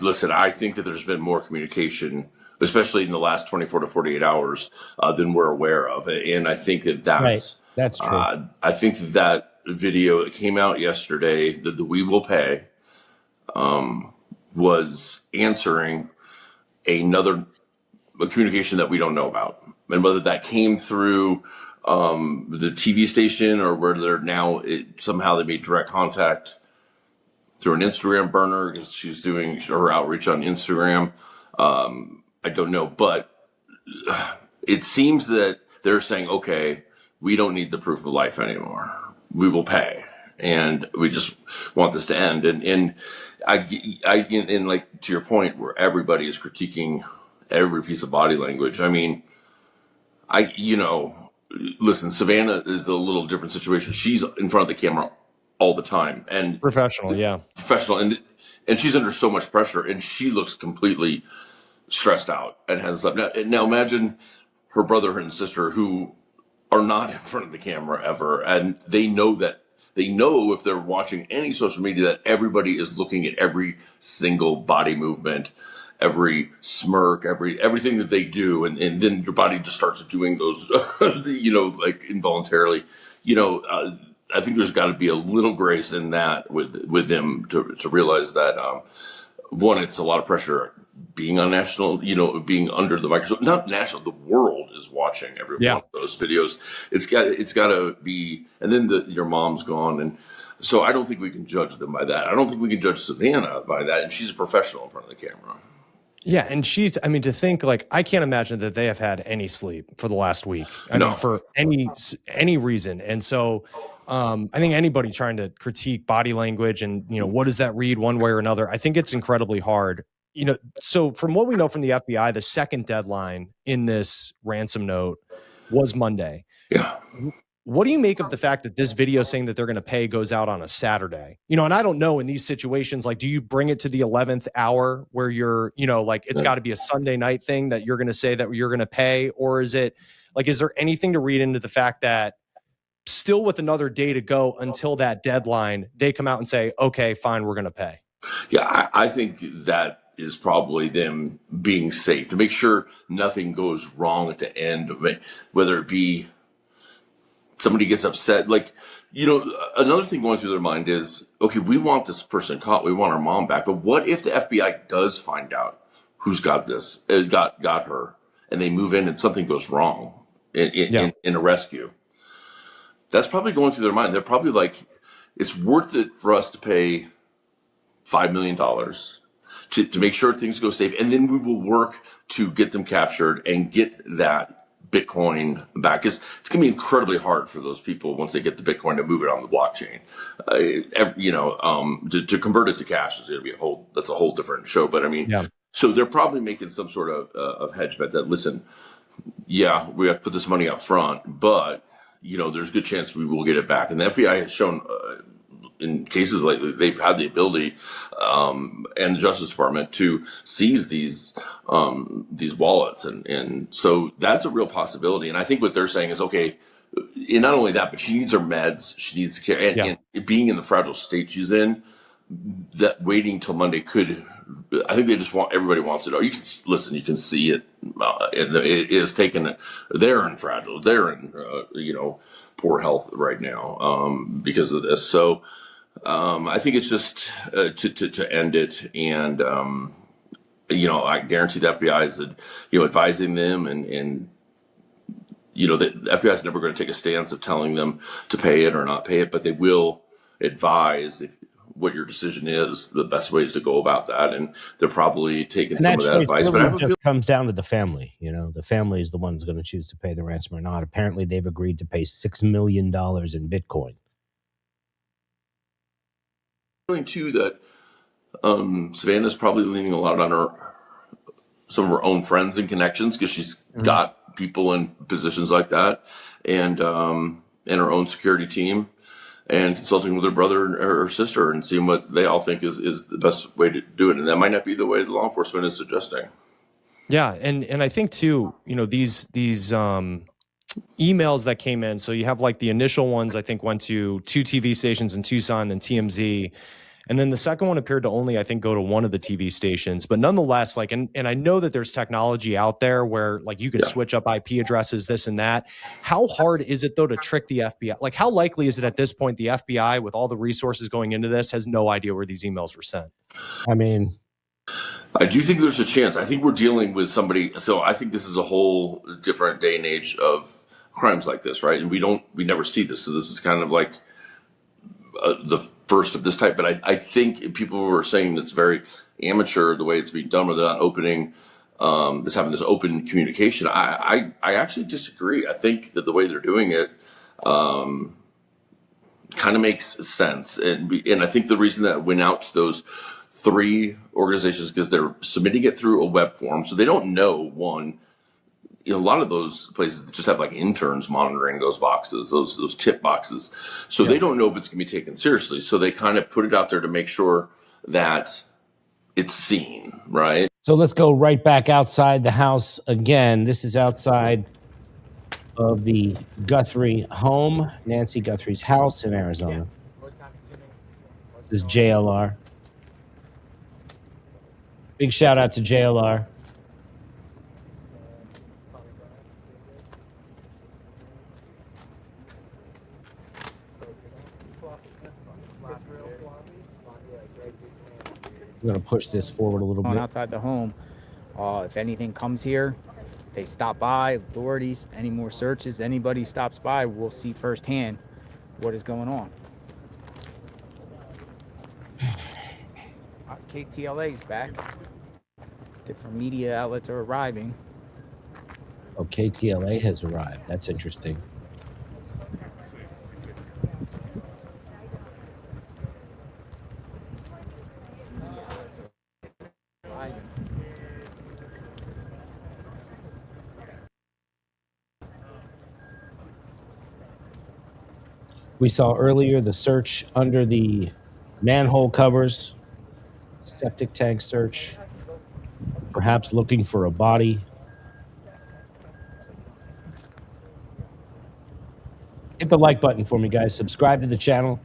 think that there's been more communication, especially in the last 24 to 48 hours, than we're aware of. And I think that's right. That's true. I think that video that came out yesterday, the We Will Pay, was answering a communication that we don't know about. And whether that came through the TV station or whether somehow they made direct contact through an Instagram burner because she's doing her outreach on Instagram. I don't know, but it seems that they're saying, okay, we don't need the proof of life anymore. We will pay. And we just want this to end. And like to your point where everybody is critiquing every piece of body language. I mean, listen, Savannah is a little different situation. She's in front of the camera all the time and professional. And she's under so much pressure and she looks completely stressed out and has now imagine her brother and sister who are not in front of the camera ever. And they know if they're watching any social media that everybody is looking at every single body movement, every smirk, everything that they do. And then your body just starts doing those, like involuntarily, I think there's got to be a little grace in that with them to realize that, one, it's a lot of pressure being on national, being under the microscope, not national, the world is watching every one of those videos. It's got to be, and then your mom's gone. And so I don't think we can judge them by that. I don't think we can judge Savannah by that. And she's a professional in front of the camera. Yeah. And to think I can't imagine that they have had any sleep for the last week. I mean, for any reason. And so, I think anybody trying to critique body language and, what does that read one way or another? I think it's incredibly hard. So from what we know from the FBI, the second deadline in this ransom note was Monday. Yeah. What do you make of the fact that this video saying that they're going to pay goes out on a Saturday? And I don't know in these situations, do you bring it to the 11th hour where you're, it's got to be a Sunday night thing that you're going to say that you're going to pay? Or is it is there anything to read into the fact that still with another day to go until that deadline, they come out and say, okay, fine, we're going to pay? Yeah, I think that is probably them being safe to make sure nothing goes wrong at the end of it, whether it be somebody gets upset. Another thing going through their mind is, okay, we want this person caught. We want our mom back. But what if the FBI does find out who's got her and they move in and something goes wrong in a rescue? That's probably going through their mind. They're probably like, it's worth it for us to pay $5 million to make sure things go safe. And then we will work to get them captured and get that Bitcoin back. It's going to be incredibly hard for those people once they get the Bitcoin to move it on the blockchain. To convert it to cash is going to be that's a whole different show. But I mean, so they're probably making some sort of hedge bet that, listen, we have to put this money up front, but there's a good chance we will get it back. And the FBI has shown in cases like they've had the ability, and the Justice Department to seize these wallets. And so that's a real possibility. And I think what they're saying is, okay, and not only that, but she needs her meds. She needs care. And being in the fragile state she's in, that waiting till Monday I think they just everybody wants it. You can listen, you can see it. It is taken. They're in fragile. They're in, poor health right now, because of this. So, I think it's just, to end it. And, I guarantee the FBI is, advising them and the FBI is never going to take a stance of telling them to pay it or not pay it, but they will advise what your decision is, the best ways to go about that. And they're probably taking some of that advice. But it comes down to the family. The family is the one who's going to choose to pay the ransom or not. Apparently, they've agreed to pay $6 million in Bitcoin. Too, that Savannah's probably leaning a lot on some of her own friends and connections, because she's got people in positions like that, and her own security team, and consulting with her brother and her sister and seeing what they all think is the best way to do it. And that might not be the way the law enforcement is suggesting. Yeah. And I think too, these emails that came in. So you have the initial ones, I think, went to 2 TV stations in Tucson and TMZ. And then the second one appeared to only, I think, go to one of the TV stations. But nonetheless, like, and I know that there's technology out there where like you can switch up IP addresses, this and that. How hard is it though to trick the FBI? Like, how likely is it at this point the FBI, with all the resources going into this, has no idea where these emails were sent? I mean, I do think there's a chance. I think we're dealing with somebody. So I think this is a whole different day and age of crimes like this, right? And we never see this. So this is kind of like the first of this type. But I think people were saying it's very amateur the way it's being done, where they're not opening having this open communication. I actually disagree. I think that the way they're doing it kind of makes sense. And I think the reason that it went out to those 3 organizations because they're submitting it through a web form, so they don't know one. A lot of those places just have like interns monitoring those boxes, those tip boxes, so they don't know if it's going to be taken seriously. So they kind of put it out there to make sure that it's seen, right? So let's go right back outside the house again. This is outside of the Guthrie home, Nancy Guthrie's house in Arizona. This is JLR. Big shout out to JLR. I'm going to push this forward a little bit. Outside the home. If anything comes here, they stop by, authorities, any more searches, anybody stops by, we'll see firsthand what is going on. KTLA's back. Different media outlets are arriving. Oh, KTLA has arrived. That's interesting. We saw earlier the search under the manhole covers, septic tank search, perhaps looking for a body. Hit the like button for me, guys. Subscribe to the channel.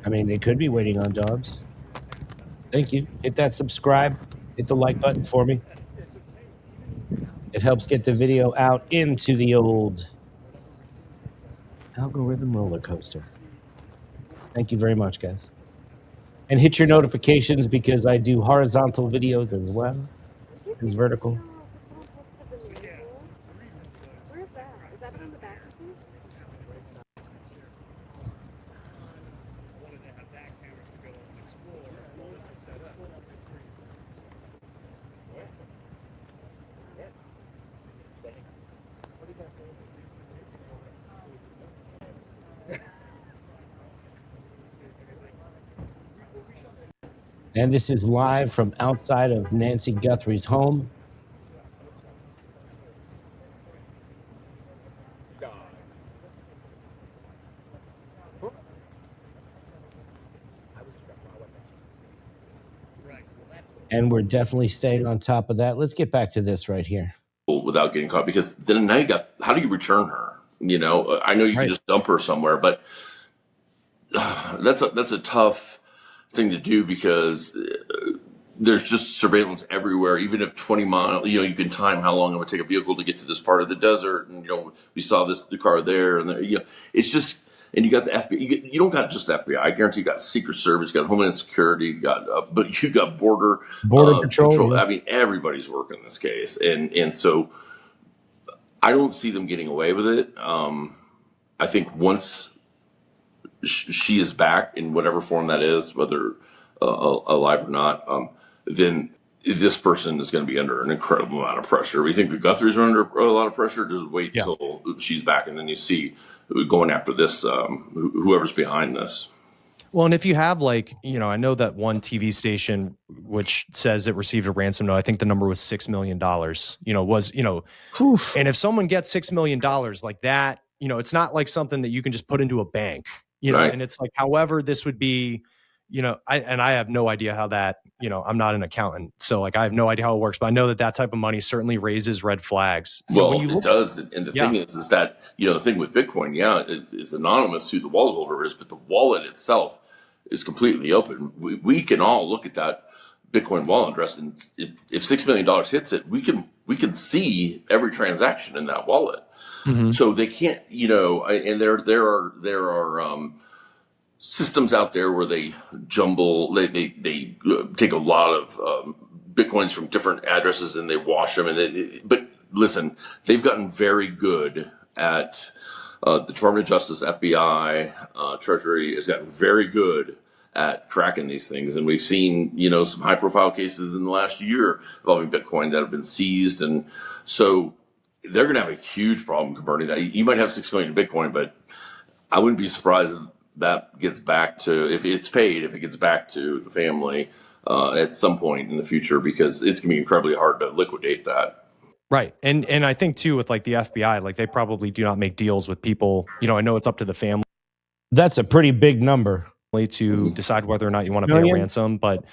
I mean, they could be waiting on dogs. Thank you. Hit that subscribe. Hit the like button for me. It helps get the video out into the old algorithm roller coaster. Thank you very much, guys. And hit your notifications because I do horizontal videos as well as vertical. Where's that? Is that on the back of you? And this is live from outside of Nancy Guthrie's home. And we're definitely staying on top of that. Let's get back to this right here. Without getting caught, because then now how do you return her? I know you can just dump her somewhere, but that's a tough thing to do because there's just surveillance everywhere. Even if 20 miles, you can time how long it would take a vehicle to get to this part of the desert. And, we saw the car there and there, it's just, and you got the FBI, you don't got just the FBI. I guarantee you got Secret Service, you got Homeland Security, but you got Border Patrol. Yeah. I mean, everybody's working this case. And so I don't see them getting away with it. I think once she is back in whatever form that is, whether alive or not, then this person is going to be under an incredible amount of pressure. We think the Guthries are under a lot of pressure. Just wait till she's back, and then you see going after this, whoever's behind this. Well, and if you have I know that one TV station which says it received a ransom note, I think the number was $6 million, and if someone gets $6 million like that, it's not like something that you can just put into a bank, Right. and it's like, however, this would be, I have no idea how that, I'm not an accountant. So I have no idea how it works, but I know that type of money certainly raises red flags. Well, it does. And the thing is that, the thing with Bitcoin, it's anonymous who the wallet holder is, but the wallet itself is completely open. We can all look at that Bitcoin wallet address, and if $6 million hits it, we can see every transaction in that wallet. Mm-hmm. So they can't, and there are systems out there where they jumble, they take a lot of Bitcoins from different addresses and they wash them. But listen, they've gotten very good at the Department of Justice, FBI, Treasury has gotten very good at cracking these things. And we've seen, some high profile cases in the last year involving Bitcoin that have been seized. And so they're going to have a huge problem converting that. You might have 6 million in Bitcoin, but I wouldn't be surprised if that gets back to, if it gets back to the family at some point in the future, because it's going to be incredibly hard to liquidate that. Right. And I think too, with the FBI, they probably do not make deals with people. I know it's up to the family. That's a pretty big number to decide whether or not you want to pay a ransom. But,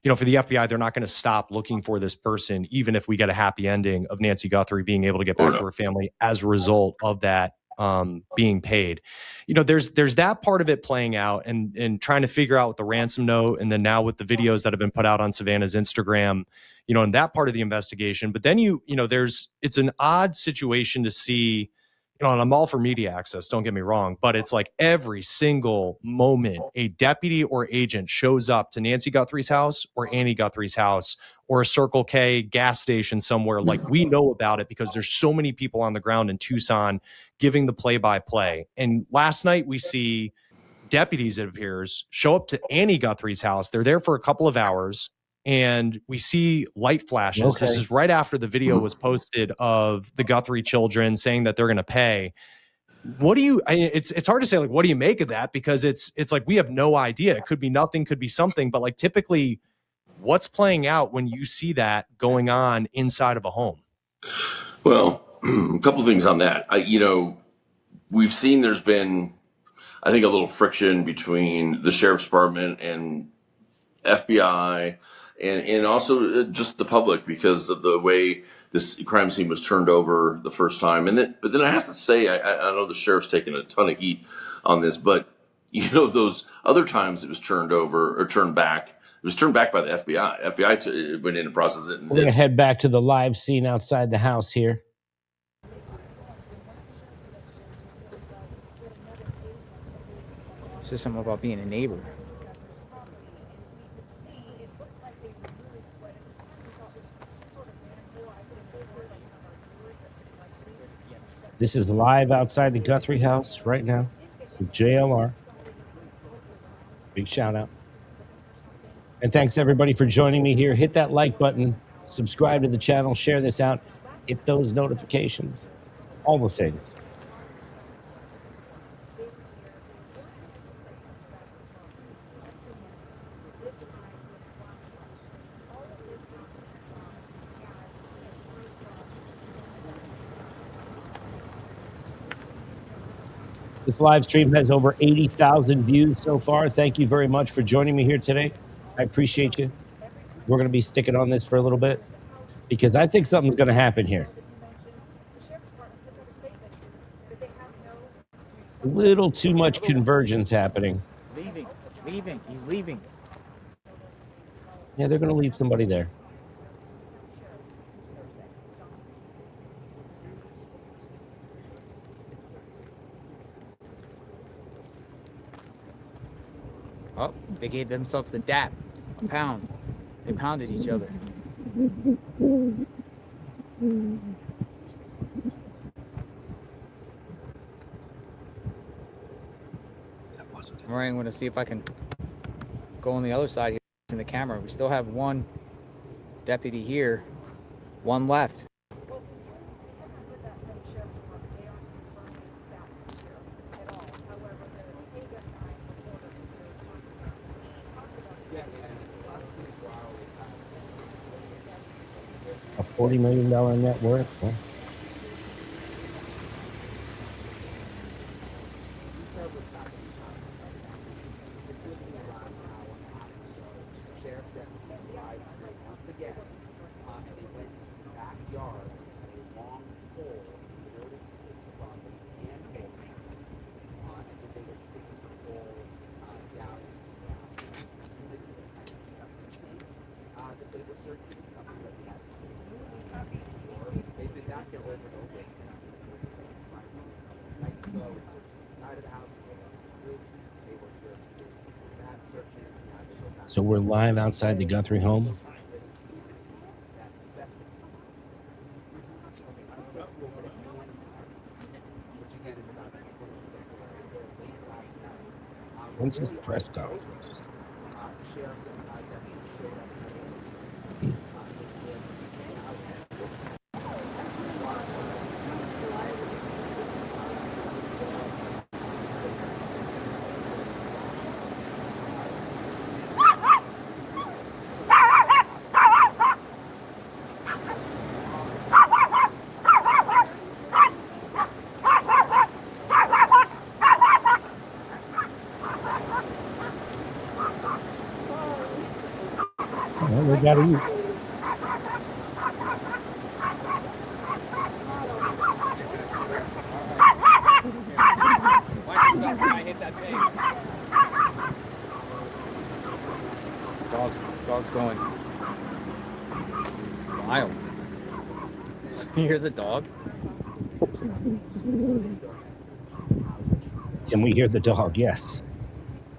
for the FBI, they're not going to stop looking for this person, even if we get a happy ending of Nancy Guthrie being able to get back to her family as a result of that being paid. There's that part of it playing out and trying to figure out with the ransom note, and then now with the videos that have been put out on Savannah's Instagram, in that part of the investigation. But then it's an odd situation to see, and I'm all for media access, don't get me wrong, but it's like every single moment a deputy or agent shows up to Nancy Guthrie's house or Annie Guthrie's house or a Circle K gas station somewhere, we know about it because there's so many people on the ground in Tucson giving the play-by-play. And last night we see deputies, it appears, show up to Annie Guthrie's house. They're there for a couple of hours, and we see light flashes. Okay. This is right after the video was posted of the Guthrie children saying that they're going to pay. It's hard to say, what do you make of that? Because it's like, we have no idea. It could be nothing, could be something, but typically what's playing out when you see that going on inside of a home? Well, a couple of things on that. We've seen there's been, I think, a little friction between the sheriff's department and FBI and also just the public because of the way this crime scene was turned over the first time. But then I have to say, I know the sheriff's taken a ton of heat on this, but those other times it was turned over or turned back. It was turned back by the FBI. FBI went in and processed it. We're going to head back to the live scene outside the house here. It's just something about being a neighbor. This is live outside the Guthrie house right now with JLR. Big shout out. And thanks everybody for joining me here. Hit that like button, subscribe to the channel, share this out, hit those notifications, all the things. This live stream has over 80,000 views so far. Thank you very much for joining me here today. I appreciate you. We're going to be sticking on this for a little bit because I think something's going to happen here. A little too much convergence happening. Leaving. He's leaving. Yeah, they're going to leave somebody there. Oh, they gave themselves the dap. A pound. They pounded each other. All right, I'm going to see if I can go on the other side here in the camera. We still have one deputy here. One left. A $40 million net worth. Huh? So we're live outside the Guthrie home. When's his press conference? Well, they gotta eat. Watch yourself when I hit that thing. Dog's going wild. You hear the dog? Can we hear the dog? Yes.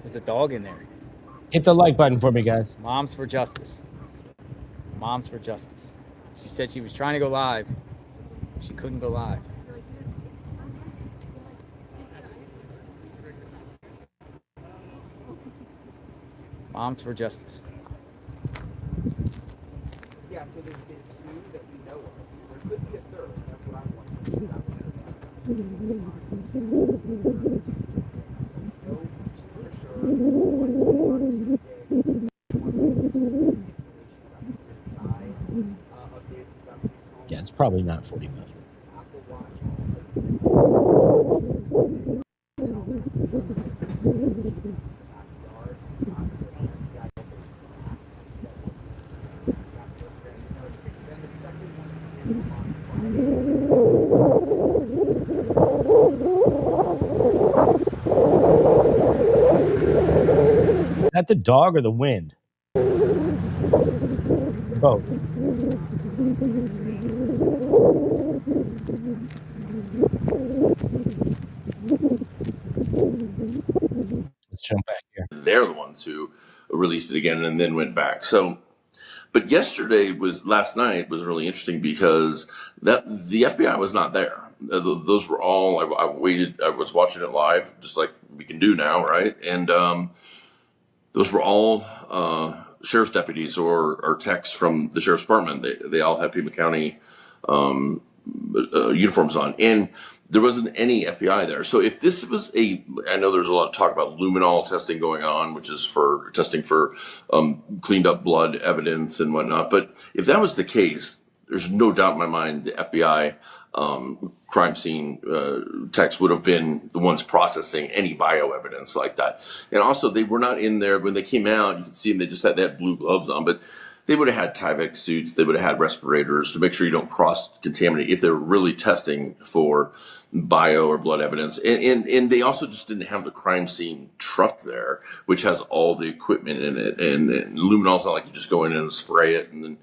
There's a dog in there. Hit the like button for me, guys. Moms for Justice. Moms for Justice. She said she was trying to go live. She couldn't go live. Moms for Justice. Yeah, so there's been two that we know of. There could be a third. That's what I'm wondering. Yeah, it's probably not 40 million. Is that the dog or the wind? Both. Let's jump back here. They're the ones who released it again and then went back. So, but last night was really interesting because that the FBI was not there. Those were all, I was watching it live, just like we can do now, right? And those were all sheriff's deputies or techs from the sheriff's department. They all had Pima County uniforms on, and there wasn't any FBI there. So if this was I know there's a lot of talk about luminol testing going on, which is for testing for cleaned up blood evidence and whatnot. But if that was the case, there's no doubt in my mind the FBI crime scene techs would have been the ones processing any bio evidence like that. And also, they were not in there when they came out. You could see them; they had blue gloves on, but they would have had Tyvek suits. They would have had respirators to make sure you don't cross-contaminate if they were really testing for bio or blood evidence. And they also just didn't have the crime scene truck there, which has all the equipment in it. And luminol's not like you just go in and spray it and then,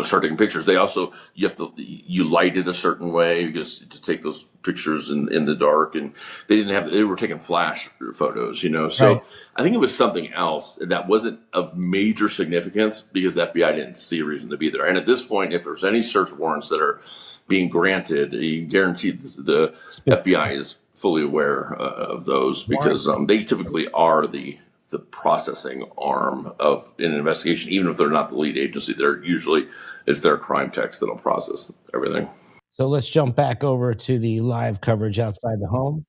start taking pictures. They also, you light it a certain way because to take those pictures in the dark, and they were taking flash photos, so right. I think it was something else that wasn't of major significance because the FBI didn't see a reason to be there. And at this point, if there's any search warrants that are being granted, you guarantee the FBI is fully aware of those because they typically are the the processing arm of an investigation, even if they're not the lead agency. They're usually, it's their crime techs that'll process everything. So let's jump back over to the live coverage outside the home.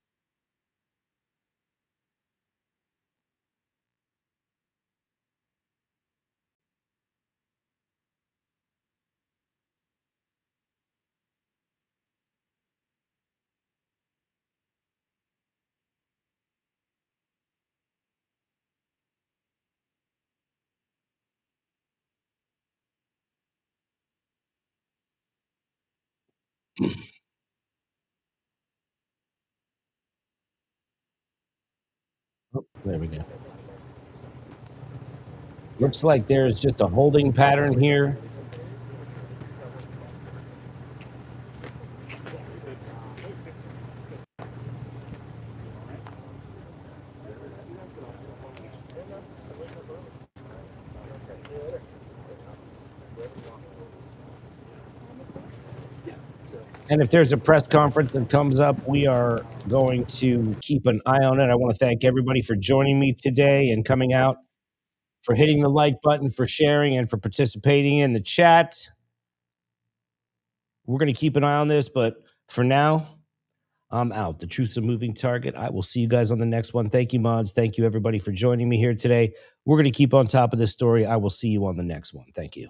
Oh, there we go. Looks like there's just a holding pattern here. And if there's a press conference that comes up, we are going to keep an eye on it. I want to thank everybody for joining me today and coming out, for hitting the like button, for sharing, and for participating in the chat. We're going to keep an eye on this, but for now, I'm out. The truth's a moving target. I will see you guys on the next one. Thank you, mods. Thank you, everybody, for joining me here today. We're going to keep on top of this story. I will see you on the next one. Thank you.